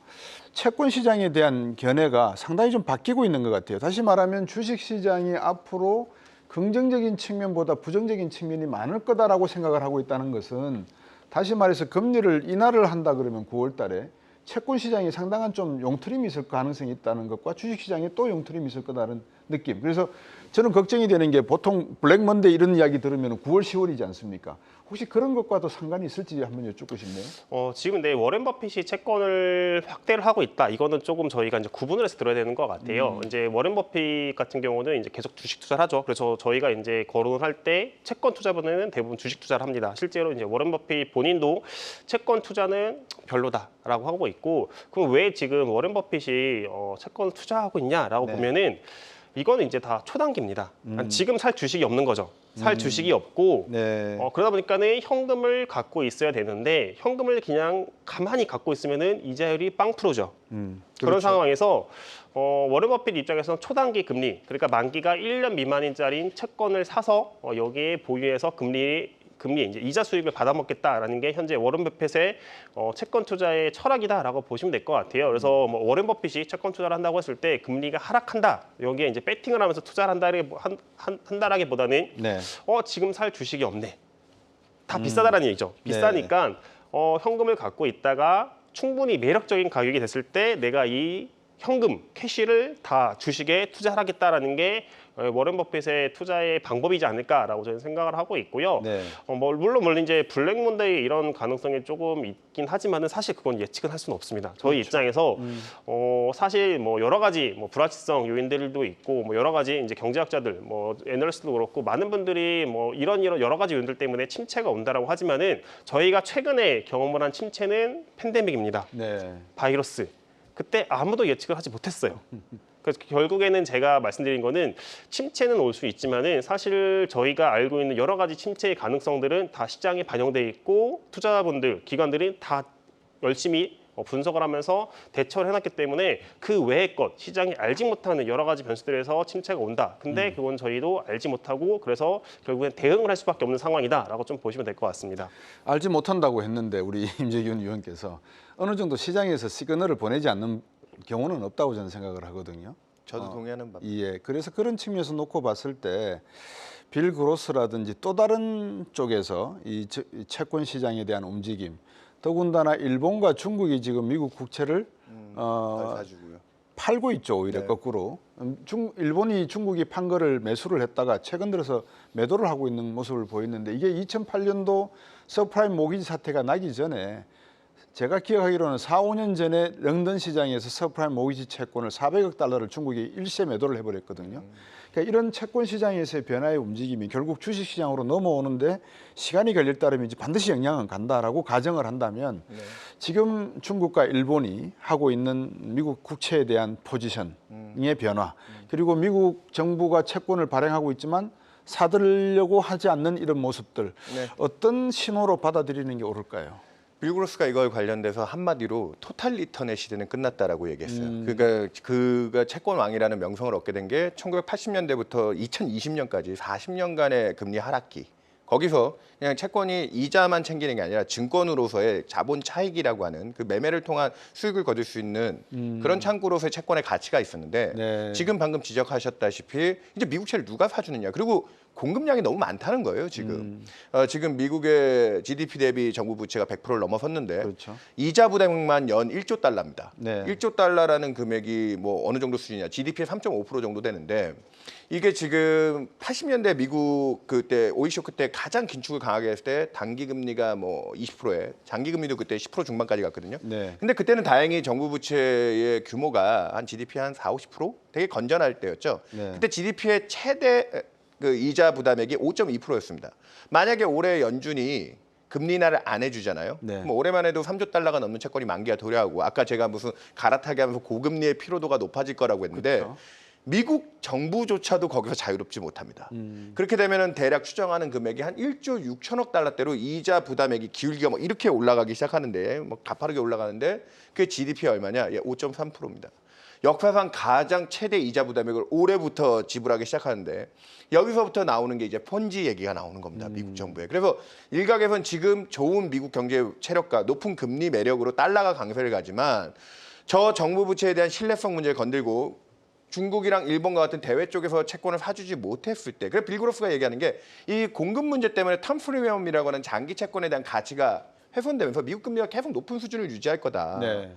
채권 시장에 대한 견해가 상당히 좀 바뀌고 있는 것 같아요. 다시 말하면 주식 시장이 앞으로 긍정적인 측면보다 부정적인 측면이 많을 거다라고 생각을 하고 있다는 것은 다시 말해서 금리를 인하를 한다 그러면 9월 달에 채권 시장에 상당한 좀 용트림이 있을 가능성이 있다는 것과 주식 시장에 또 용트림이 있을 거다는 느낌. 그래서 저는 걱정이 되는 게 보통 블랙 먼데이 이런 이야기 들으면 9월, 10월이지 않습니까? 혹시 그런 것과도 상관이 있을지 한번 여쭙고 싶네요. 지금 워렌 버핏이 채권을 확대를 하고 있다. 이거는 조금 저희가 이제 구분을 해서 들어야 되는 것 같아요. 이제 워렌 버핏 같은 경우는 이제 계속 주식 투자를 하죠. 그래서 저희가 이제 거론을 할 때 채권 투자보다는 대부분 주식 투자를 합니다. 실제로 이제 워렌 버핏 본인도 채권 투자는 별로다라고 하고 있고, 그럼 왜 지금 워렌 버핏이 채권 투자하고 있냐라고 네. 보면은 이거는 이제 다 초단기입니다. 지금 살 주식이 없는 거죠. 살 주식이 없고 네. 그러다 보니까는 현금을 갖고 있어야 되는데 현금을 그냥 가만히 갖고 있으면은 이자율이 빵 프로죠. 그런 그렇죠. 상황에서 워렌 버핏 입장에서는 초단기 금리, 그러니까 만기가 1년 미만인짜리 채권을 사서 여기에 보유해서 금리 이제 이자 수익을 받아먹겠다라는 게 현재 워렌 버핏의 채권 투자의 철학이다라고 보시면 될 것 같아요. 그래서 뭐 워렌 버핏이 채권 투자를 한다고 했을 때 금리가 하락한다, 여기에 이제 배팅을 하면서 투자를 한다라기보다는 네. 지금 살 주식이 없네, 다 비싸다라는 얘기죠. 비싸니까 현금을 갖고 있다가 충분히 매력적인 가격이 됐을 때 내가 이 현금, 캐시를 다 주식에 투자하겠다라는 게 워렌 버핏의 투자의 방법이지 않을까라고 저는 생각을 하고 있고요. 네. 물론 이제 블랙 먼데이 이런 가능성이 조금 있긴 하지만은 사실 그건 예측은 할 수는 없습니다. 저희 입장에서 사실 뭐 여러 가지 뭐 불확실성 요인들도 있고 뭐 여러 가지 이제 경제학자들, 뭐 애널리스트도 그렇고 많은 분들이 뭐 이런 여러 가지 요인들 때문에 침체가 온다라고 하지만은 저희가 최근에 경험을 한 침체는 팬데믹입니다. 네. 바이러스. 그때 아무도 예측을 하지 못했어요. 그래서 결국에는 제가 말씀드린 거는 침체는 올 수 있지만은 사실 저희가 알고 있는 여러 가지 침체의 가능성들은 다 시장에 반영돼 있고 투자자분들, 기관들이 다 열심히 분석을 하면서 대처를 해놨기 때문에 그 외의 것, 시장이 알지 못하는 여러 가지 변수들에서 침체가 온다. 근데 그건 저희도 알지 못하고 그래서 결국엔 대응을 할 수밖에 없는 상황이다라고 좀 보시면 될 것 같습니다. 알지 못한다고 했는데 우리 임재균 의원께서 어느 정도 시장에서 시그널을 보내지 않는 경우는 없다고 저는 생각을 하거든요. 저도 동의하는 바입니다. 예, 그래서 그런 측면에서 놓고 봤을 때 빌 그로스라든지 또 다른 쪽에서 이 채권 시장에 대한 움직임, 더군다나 일본과 중국이 지금 미국 국채를 사주고요. 팔고 있죠. 오히려 네. 거꾸로. 일본이 중국이 판 거를 매수를 했다가 최근 들어서 매도를 하고 있는 모습을 보였는데 이게 2008년도 서프라임 모기지 사태가 나기 전에 제가 기억하기로는 4, 5년 전에 런던 시장에서 서프라임 모기지 채권을 400억 달러를 중국이 일시에 매도를 해버렸거든요. 그러니까 이런 채권 시장에서의 변화의 움직임이 결국 주식 시장으로 넘어오는데 시간이 걸릴 따름에 이제 반드시 영향은 간다라고 가정을 한다면 지금 중국과 일본이 하고 있는 미국 국채에 대한 포지션의 변화, 그리고 미국 정부가 채권을 발행하고 있지만 사들려고 하지 않는 이런 모습들, 어떤 신호로 받아들이는 게 옳을까요? 빌 그로스가 이걸 관련돼서 한마디로 토탈 리턴의 시대는 끝났다라고 얘기했어요. 그러니까 그가 채권 왕이라는 명성을 얻게 된 게 1980년대부터 2020년까지 40년간의 금리 하락기, 거기서 그냥 채권이 이자만 챙기는 게 아니라 증권으로서의 자본 차익이라고 하는 그 매매를 통한 수익을 거둘 수 있는 그런 창구로서의 채권의 가치가 있었는데 네. 지금 방금 지적하셨다시피 이제 미국채를 누가 사주느냐. 그리고 공급량이 너무 많다는 거예요, 지금. 지금 미국의 GDP 대비 정부 부채가 100%를 넘어섰는데 그렇죠. 이자 부담만 연 1조 달러입니다. 네. 1조 달러라는 금액이 뭐 어느 정도 수준이냐. GDP의 3.5% 정도 되는데 이게 지금 80년대 미국 그때 오일 쇼크 때 가장 긴축을 강하게 했을 때 단기 금리가 뭐 20%에 장기 금리도 그때 10% 중반까지 갔거든요. 네. 근데 그때는 다행히 정부 부채의 규모가 한 GDP 한 4~50% 되게 건전할 때였죠. 네. 그때 GDP의 최대 그 이자 부담액이 5.2%였습니다. 만약에 올해 연준이 금리 인하를 안 해주잖아요. 네. 뭐 올해만 해도 3조 달러가 넘는 채권이 만기가 도래하고 아까 제가 무슨 갈아타게 하면서 고금리의 피로도가 높아질 거라고 했는데 그렇죠. 미국 정부조차도 거기서 자유롭지 못합니다. 그렇게 되면은 대략 추정하는 금액이 한 1조 6천억 달러대로 이자 부담액이 기울기가 뭐 이렇게 올라가기 시작하는데 뭐 가파르게 올라가는데 그게 GDP가 얼마냐? 5.3%입니다. 역사상 가장 최대 이자 부담액을 올해부터 지불하기 시작하는데 여기서부터 나오는 게 이제 폰지 얘기가 나오는 겁니다. 미국 정부에. 그래서 일각에선 지금 좋은 미국 경제 체력과 높은 금리 매력으로 달러가 강세를 가지만 저 정부 부채에 대한 신뢰성 문제를 건들고 중국이랑 일본과 같은 대외 쪽에서 채권을 사주지 못했을 때, 그래서 빌 그로스가 얘기하는 게 이 공급 문제 때문에 텀 프리미엄이라고 하는 장기 채권에 대한 가치가 훼손되면서 미국 금리가 계속 높은 수준을 유지할 거다. 네.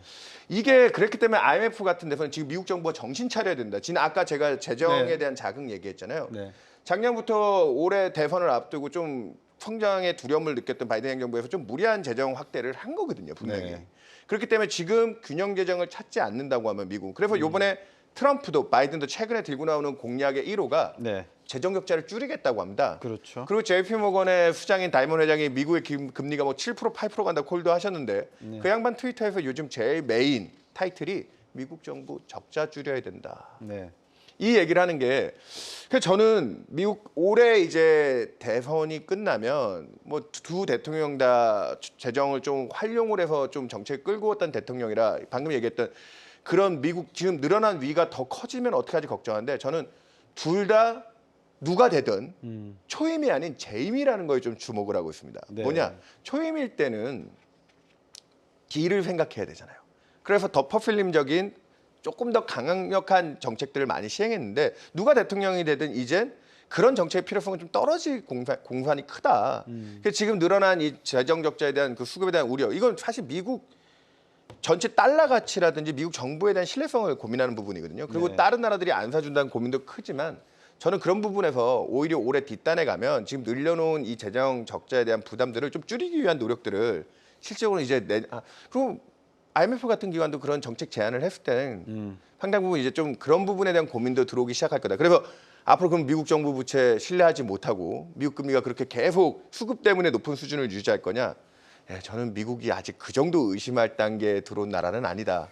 이게 그렇기 때문에 IMF 같은 데서는 지금 미국 정부가 정신 차려야 된다. 지금 아까 제가 재정에 네. 대한 자극 얘기했잖아요. 네. 작년부터 올해 대선을 앞두고 좀 성장의 두려움을 느꼈던 바이든 행정부에서 좀 무리한 재정 확대를 한 거거든요, 분명히. 네. 그렇기 때문에 지금 균형 재정을 찾지 않는다고 하면 미국. 그래서 이번에 트럼프도 바이든도 최근에 들고 나오는 공약의 1호가 네. 재정 적자를 줄이겠다고 합니다. 그렇죠. 그리고 JP 모건의 수장인 다이먼 회장이 미국의 금리가 뭐 7% 8% 간다 콜도 하셨는데 그 양반 트위터에서 요즘 제일 메인 타이틀이 미국 정부 적자 줄여야 된다. 네. 이 얘기를 하는 게 그래서 저는 미국 올해 이제 대선이 끝나면 뭐 두 대통령 다 재정을 좀 활용을 해서 좀 정책 끌고 왔던 대통령이라 방금 얘기했던 그런 미국 지금 늘어난 위기가 더 커지면 어떻게 할지 걱정하는데 저는 둘 다 누가 되든 초임이 아닌 재임이라는 거에 좀 주목을 하고 있습니다. 네. 뭐냐? 초임일 때는 길을 생각해야 되잖아요. 그래서 더 퍼필림적인 조금 더 강력한 정책들을 많이 시행했는데 누가 대통령이 되든 이젠 그런 정책의 필요성은 좀 떨어질 공산이 크다. 그래서 지금 늘어난 이 재정 적자에 대한 그 수급에 대한 우려 이건 사실 미국 전체 달러 가치라든지 미국 정부에 대한 신뢰성을 고민하는 부분이거든요. 그리고 네. 다른 나라들이 안 사준다는 고민도 크지만 저는 그런 부분에서 오히려 올해 뒷단에 가면 지금 늘려놓은 이 재정 적자에 대한 부담들을 좀 줄이기 위한 노력들을 실질적으로 이제 그리고 IMF 같은 기관도 그런 정책 제안을 했을 때는 상당 부분 이제 좀 그런 부분에 대한 고민도 들어오기 시작할 거다. 그래서 앞으로 그럼 미국 정부 부채 신뢰하지 못하고 미국 금리가 그렇게 계속 수급 때문에 높은 수준을 유지할 거냐? 예, 저는 미국이 아직 그 정도 의심할 단계에 들어온 나라는 아니다.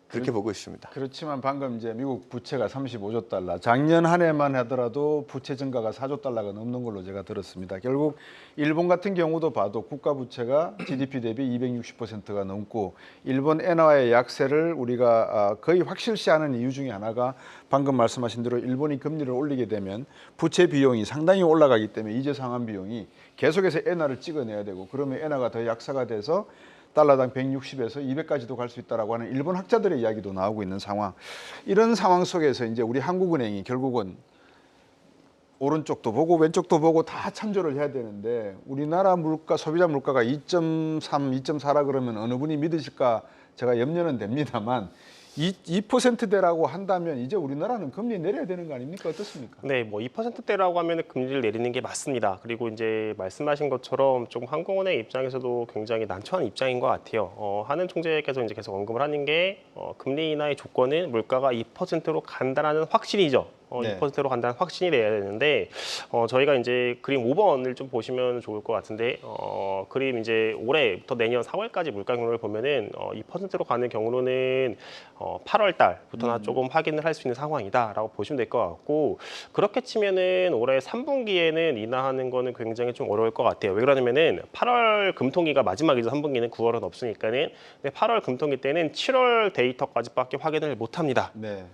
그렇게 보고 있습니다. 그렇지만 방금 이제 미국 부채가 35조 달러, 작년 한 해만 하더라도 부채 증가가 4조 달러가 넘는 걸로 제가 들었습니다. 결국 일본 같은 경우도 봐도 국가 부채가 GDP 대비 260%가 넘고 일본 엔화의 약세를 우리가 거의 확실시하는 이유 중에 하나가 방금 말씀하신 대로 일본이 금리를 올리게 되면 부채 비용이 상당히 올라가기 때문에 이재 상환 비용이 계속해서 엔화를 찍어내야 되고 그러면 엔화가 더 약세가 돼서 달러당 160에서 200까지도 갈 수 있다라고 하는 일본 학자들의 이야기도 나오고 있는 상황. 이런 상황 속에서 이제 우리 한국은행이 결국은 오른쪽도 보고 왼쪽도 보고 다 참조를 해야 되는데 우리나라 물가 소비자 물가가 2.3, 2.4라 그러면 어느 분이 믿으실까 제가 염려는 됩니다만 2%대라고 한다면 이제 우리나라는 금리 내려야 되는 거 아닙니까? 어떻습니까? 네, 뭐 2%대라고 하면 금리를 내리는 게 맞습니다. 그리고 이제 말씀하신 것처럼 조금 한국은행 입장에서도 굉장히 난처한 입장인 것 같아요. 한은 총재께서 이제 계속 언급을 하는 게 금리 인하의 조건은 물가가 2%로 간다라는 확신이죠. 네. 2%로 간다는 확신이 돼야 되는데 저희가 이제 그림 5번을 좀 보시면 좋을 것 같은데 그림 이제 올해부터 내년 4월까지 물가 경로를 보면은 2%로 가는 경우로는 8월 달부터나 조금 확인을 할 수 있는 상황이다라고 보시면 될 것 같고 그렇게 치면은 올해 3분기에는 인하하는 거는 굉장히 좀 어려울 것 같아요. 왜 그러냐면은 8월 금통위가 마지막이죠. 3분기는 9월은 없으니까는. 근데 8월 금통위 때는 7월 데이터까지밖에 확인을 못 합니다. 네.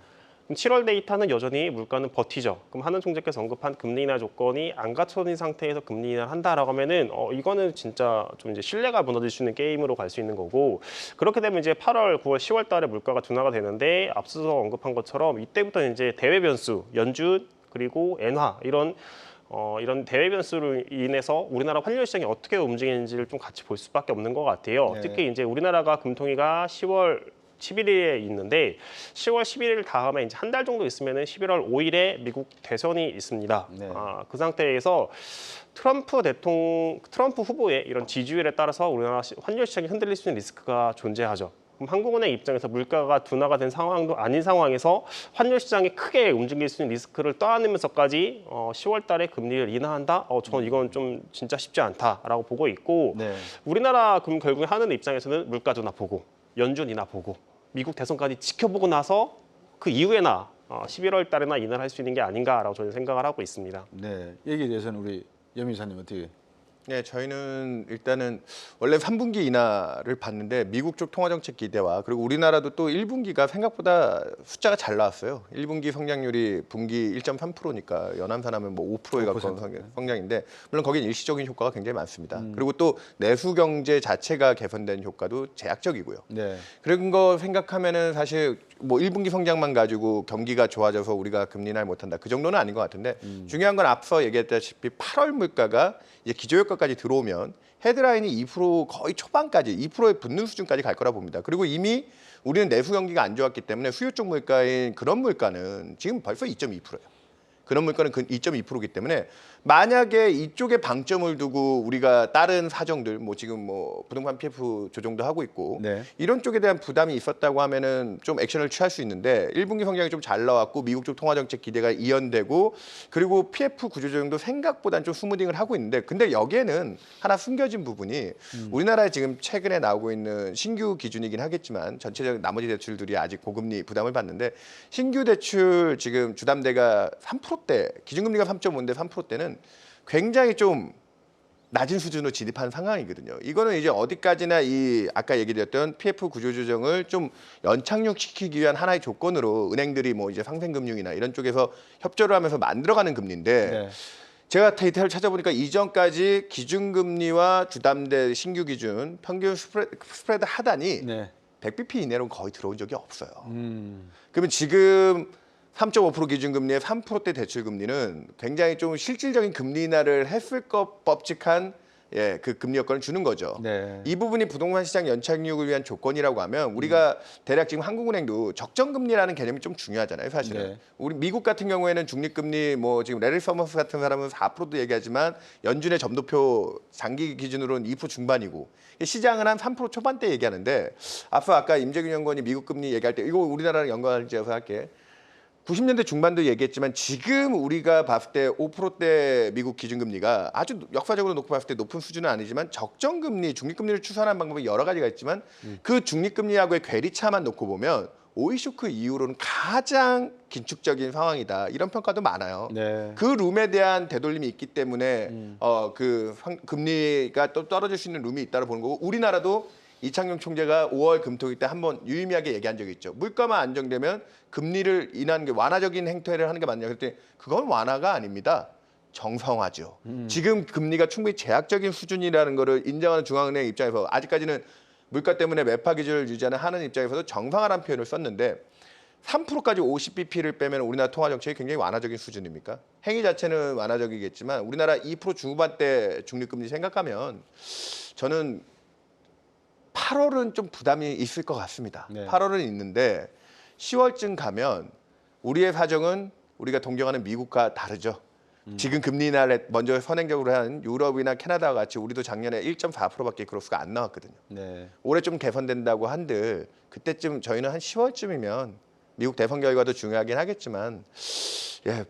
그럼 7월 데이터는 여전히 물가는 버티죠. 그럼 한은 총재께서 언급한 금리 인하 조건이 안 갖춰진 상태에서 금리 인하를 한다라고 하면은 이거는 진짜 좀 이제 신뢰가 무너질 수 있는 게임으로 갈 수 있는 거고, 그렇게 되면 이제 8월, 9월, 10월 달에 물가가 둔화가 되는데 앞서서 언급한 것처럼 이때부터 이제 대외 변수, 연준 그리고 엔화 이런 대외 변수로 인해서 우리나라 환율 시장이 어떻게 움직이는지를 좀 같이 볼 수밖에 없는 것 같아요. 네. 특히 이제 우리나라가 금통위가 10월 11일에 있는데 10월 11일 다음에 이제 한 달 정도 있으면은 11월 5일에 미국 대선이 있습니다. 네. 그 상태에서 트럼프 후보의 이런 지지율에 따라서 우리나라 환율 시장이 흔들릴 수 있는 리스크가 존재하죠. 그럼 한국은행 입장에서 물가가 둔화가 된 상황도 아닌 상황에서 환율 시장이 크게 움직일 수 있는 리스크를 떠안으면서까지 10월 달에 금리를 인하한다? 저는 이건 좀 진짜 쉽지 않다라고 보고 있고, 네. 우리나라 그럼 결국에 하는 입장에서는 물가 둔화 보고 연준 인하 보고 미국 대선까지 지켜보고 나서 그 이후에나 11월 달에나 인하를 할 수 있는 게 아닌가라고 저는 생각을 하고 있습니다. 네. 여기에 대해서는 우리 염 이사님 어떻게? 네, 저희는 일단은 원래 3분기 인하를 봤는데 미국 쪽 통화정책 기대와 그리고 우리나라도 또 1분기가 생각보다 숫자가 잘 나왔어요. 1분기 성장률이 분기 1.3%니까 연한산하면 뭐 5%에 가까운 성장인데 물론 거긴 일시적인 효과가 굉장히 많습니다. 그리고 또 내수 경제 자체가 개선된 효과도 제약적이고요. 네. 그런 거 생각하면은 사실 뭐 1분기 성장만 가지고 경기가 좋아져서 우리가 금리 인하를 못한다 그 정도는 아닌 것 같은데 중요한 건 앞서 얘기했다시피 8월 물가가 이제 기저효과까지 들어오면 헤드라인이 2% 거의 초반까지 2%에 붙는 수준까지 갈 거라 봅니다. 그리고 이미 우리는 내수 경기가 안 좋았기 때문에 수요 쪽 물가인 그런 물가는 지금 벌써 2.2%예요. 그런 물가는 2.2%이기 때문에 만약에 이쪽에 방점을 두고 우리가 다른 사정들 뭐 지금 뭐 부동산 PF 조정도 하고 있고 네. 이런 쪽에 대한 부담이 있었다고 하면은 좀 액션을 취할 수 있는데 1분기 성장이 좀 잘 나왔고 미국 쪽 통화 정책 기대가 이연되고 그리고 PF 구조조정도 생각보다는 좀 스무딩을 하고 있는데 근데 여기에는 하나 숨겨진 부분이 우리나라에 지금 최근에 나오고 있는 신규 기준이긴 하겠지만 전체적 나머지 대출들이 아직 고금리 부담을 받는데 신규 대출 지금 주담대가 3%대 기준금리가 3.5인데 3%대는 굉장히 좀 낮은 수준으로 진입한 상황이거든요. 이거는 이제 어디까지나 이 아까 얘기드렸던 PF 구조조정을 좀 연착륙시키기 위한 하나의 조건으로 은행들이 뭐 이제 상생금융이나 이런 쪽에서 협조를 하면서 만들어가는 금리인데 네. 제가 데이터를 찾아보니까 이전까지 기준금리와 주담대 신규 기준 평균 스프레드 하단이 네. 100bp 이내로 거의 들어온 적이 없어요. 그러면 지금 3.5% 기준금리의 3%대 대출금리는 굉장히 좀 실질적인 금리 인하를 했을 것 법칙한 그 금리 여건을 주는 거죠. 네. 이 부분이 부동산 시장 연착륙을 위한 조건이라고 하면 우리가 대략 지금 한국은행도 적정금리라는 개념이 좀 중요하잖아요, 사실은. 네. 우리 미국 같은 경우에는 중립금리 뭐 지금 레리 서머스 같은 사람은 4%도 얘기하지만 연준의 점도표 장기 기준으로는 2% 중반이고 시장은 한 3% 초반대 얘기하는데 앞서 아까 임재균 연구원이 미국 금리 얘기할 때 이거 우리나라랑 연관지어서 할게. 90년대 중반도 얘기했지만 지금 우리가 봤을 때 5%대 미국 기준금리가 아주 역사적으로 놓고 봤을 때 높은 수준은 아니지만 적정금리, 중립금리를 추산하는 방법이 여러 가지가 있지만 그 중립금리하고의 괴리차만 놓고 보면 오일 쇼크 이후로는 가장 긴축적인 상황이다. 이런 평가도 많아요. 네. 그 룸에 대한 되돌림이 있기 때문에 금리가 또 떨어질 수 있는 룸이 있다고 보는 거고 우리나라도 이창용 총재가 5월 금토일 때 한번 유의미하게 얘기한 적이 있죠. 물가만 안정되면 금리를 인하는 게 완화적인 행태를 하는 게 맞냐. 그랬더니 그건 완화가 아닙니다. 정상화죠. 지금 금리가 충분히 제약적인 수준이라는 거를 인정하는 중앙은행 입장에서 아직까지는 물가 때문에 매파 기준을 유지하는 하는 입장에서도 정상화라는 표현을 썼는데 3%까지 50bp를 빼면 우리나라 통화 정책이 굉장히 완화적인 수준입니까? 행위 자체는 완화적이겠지만 우리나라 2% 중후반대 중립금리 생각하면 저는 8월은 좀 부담이 있을 것 같습니다. 네. 8월은 있는데 10월쯤 가면 우리의 사정은 우리가 동경하는 미국과 다르죠. 지금 금리 인하를 먼저 선행적으로 한 유럽이나 캐나다와 같이 우리도 작년에 1.4%밖에 그로스가 안 나왔거든요. 네. 올해 좀 개선된다고 한들 그때쯤 저희는 한 10월쯤이면 미국 대선 결과도 중요하긴 하겠지만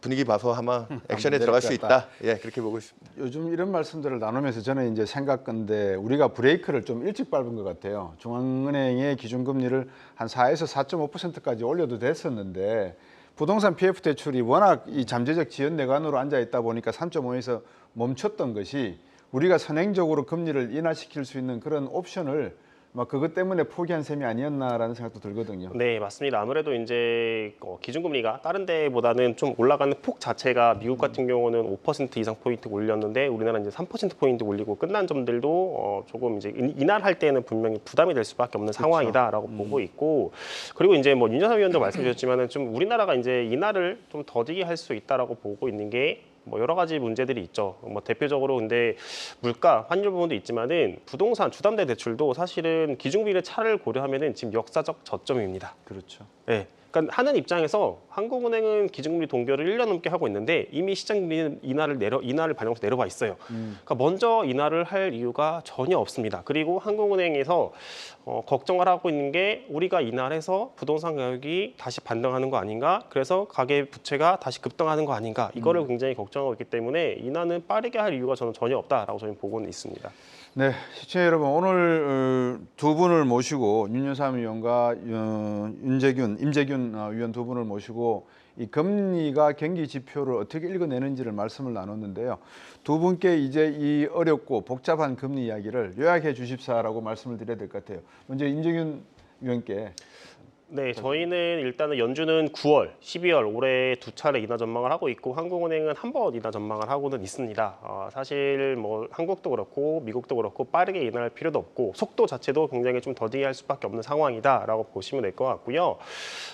분위기 봐서 아마 액션에 들어갈 수 있다. 그렇게 보고 있습니다. 요즘 이런 말씀들을 나누면서 저는 이제 생각건데 우리가 브레이크를 좀 일찍 밟은 것 같아요. 중앙은행의 기준금리를 한 4에서 4.5%까지 올려도 됐었는데 부동산 PF 대출이 워낙 이 잠재적 지연 내관으로 앉아 있다 보니까 3.5에서 멈췄던 것이 우리가 선행적으로 금리를 인하시킬 수 있는 그런 옵션을 막 그것 때문에 포기한 셈이 아니었나라는 생각도 들거든요. 네, 맞습니다. 아무래도 이제 기준금리가 다른 데보다는 좀 올라가는 폭 자체가 미국 같은 경우는 5% 이상 포인트 올렸는데 우리나라는 이제 3% 포인트 올리고 끝난 점들도 조금 이제 인하할 때는 분명히 부담이 될 수밖에 없는 상황이다라고 보고 있고, 그리고 이제 뭐 윤여사 위원도 말씀 주셨지만은 좀 우리나라가 이제 인하를 좀 더디게 할 수 있다라고 보고 있는 게 뭐 여러 가지 문제들이 있죠. 뭐 대표적으로 근데 물가, 환율 부분도 있지만은 부동산 주담대 대출도 사실은 기준금리의 차를 고려하면은 지금 역사적 저점입니다. 그렇죠. 네. 그러니까 하는 입장에서 한국은행은 기준금리 동결을 1년 넘게 하고 있는데 이미 시장금리는 인하를 반영해서 내려와 있어요. 그러니까 먼저 인하를 할 이유가 전혀 없습니다. 그리고 한국은행에서 걱정을 하고 있는 게 우리가 인하를 해서 부동산 가격이 다시 반등하는 거 아닌가? 그래서 가계 부채가 다시 급등하는 거 아닌가? 이거를 굉장히 걱정하고 있기 때문에 인하는 빠르게 할 이유가 저는 전혀 없다라고 저는 보고는 있습니다. 네, 시청자 여러분, 오늘 두 분을 모시고 윤여삼 위원과 임재균 위원 두 분을 모시고 이 금리가 경기 지표를 어떻게 읽어내는지를 말씀을 나눴는데요. 두 분께 이제 이 어렵고 복잡한 금리 이야기를 요약해 주십사라고 말씀을 드려야 될 것 같아요. 먼저 임재균 위원께. 네, 저희는 일단은 연준은 9월, 12월 올해 두 차례 인하 전망을 하고 있고 한국은행은 한 번 인하 전망을 하고는 있습니다. 사실 뭐 한국도 그렇고 미국도 그렇고 빠르게 인하할 필요도 없고 속도 자체도 굉장히 좀 더디게 할 수밖에 없는 상황이다라고 보시면 될 것 같고요.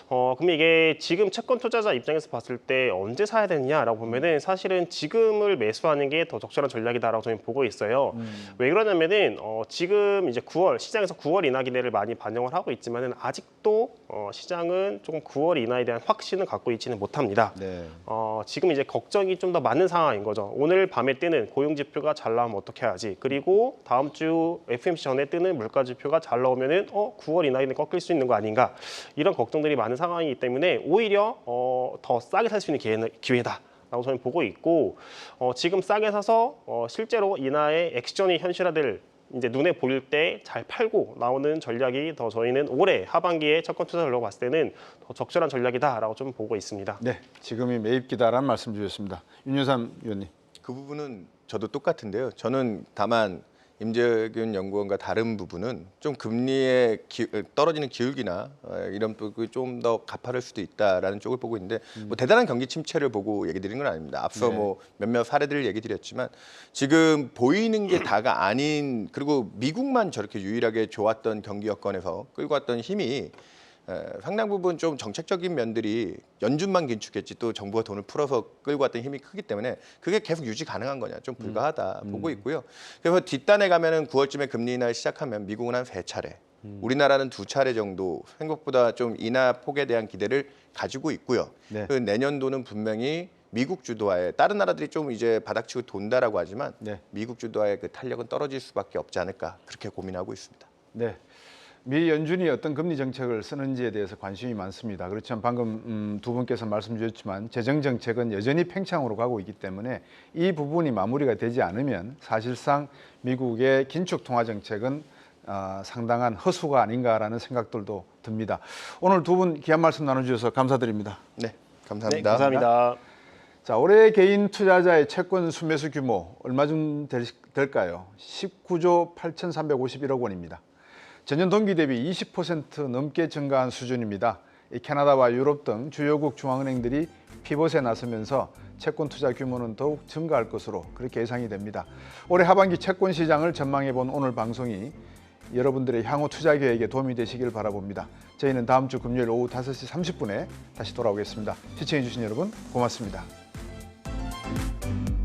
그럼 이게 지금 채권 투자자 입장에서 봤을 때 언제 사야 되느냐라고 보면은 사실은 지금을 매수하는 게 더 적절한 전략이다라고 저희는 보고 있어요. 왜 그러냐면은 지금 이제 9월 시장에서 9월 인하 기대를 많이 반영을 하고 있지만은 아직도 시장은 조금 9월 인하에 대한 확신을 갖고 있지는 못합니다. 네. 지금 이제 걱정이 좀 더 많은 상황인 거죠. 오늘 밤에 뜨는 고용 지표가 잘 나오면 어떻게 하지? 그리고 다음 주 FOMC 전에 뜨는 물가 지표가 잘 나오면은 9월 인하에 꺾일 수 있는 거 아닌가? 이런 걱정들이 많은 상황이기 때문에 오히려 더 싸게 살 수 있는 기회다라고 저는 보고 있고, 지금 싸게 사서 실제로 인하의 액션이 현실화될 이제 눈에 보일 때 잘 팔고 나오는 전략이 더 저희는 올해 하반기에 채권 투자 전략 봤을 때는 더 적절한 전략이다라고 좀 보고 있습니다. 네, 지금이 매입기다라는 말씀 주셨습니다. 윤여삼 위원님. 그 부분은 저도 똑같은데요. 저는 다만 임재균 연구원과 다른 부분은 좀 금리의 떨어지는 기울기나 이런 쪽이 좀 더 가파를 수도 있다라는 쪽을 보고 있는데 뭐 대단한 경기 침체를 보고 얘기 드린 건 아닙니다. 앞서 네. 뭐 몇몇 사례들을 얘기 드렸지만 지금 보이는 게 다가 아닌, 그리고 미국만 저렇게 유일하게 좋았던 경기 여건에서 끌고 왔던 힘이 상당 부분 좀 정책적인 면들이 연준만 긴축했지 또 정부가 돈을 풀어서 끌고 왔던 힘이 크기 때문에 그게 계속 유지 가능한 거냐 좀 불가하다 보고 있고요. 그래서 뒷단에 가면은 9월쯤에 금리 인하를 시작하면 미국은 한 3차례, 우리나라는 2차례 정도 생각보다 좀 인하 폭에 대한 기대를 가지고 있고요. 네. 그 내년도는 분명히 미국 주도하에, 다른 나라들이 좀 이제 바닥치고 돈다라고 하지만 네. 미국 주도하에 그 탄력은 떨어질 수밖에 없지 않을까 그렇게 고민하고 있습니다. 네. 미 연준이 어떤 금리 정책을 쓰는지에 대해서 관심이 많습니다. 그렇지만 방금 두 분께서 말씀 주셨지만 재정 정책은 여전히 팽창으로 가고 있기 때문에 이 부분이 마무리가 되지 않으면 사실상 미국의 긴축 통화 정책은 상당한 허수가 아닌가라는 생각들도 듭니다. 오늘 두 분 귀한 말씀 나눠주셔서 감사드립니다. 네, 네, 감사합니다. 감사합니다. 자, 올해 개인 투자자의 채권 순매수 규모 얼마쯤 될까요? 19조 8,351억 원입니다. 전년 동기 대비 20% 넘게 증가한 수준입니다. 캐나다와 유럽 등 주요국 중앙은행들이 피벗에 나서면서 채권 투자 규모는 더욱 증가할 것으로 그렇게 예상이 됩니다. 올해 하반기 채권 시장을 전망해 본 오늘 방송이 여러분들의 향후 투자 계획에 도움이 되시길 바라봅니다. 저희는 다음 주 금요일 오후 5시 30분에 다시 돌아오겠습니다. 시청해 주신 여러분 고맙습니다.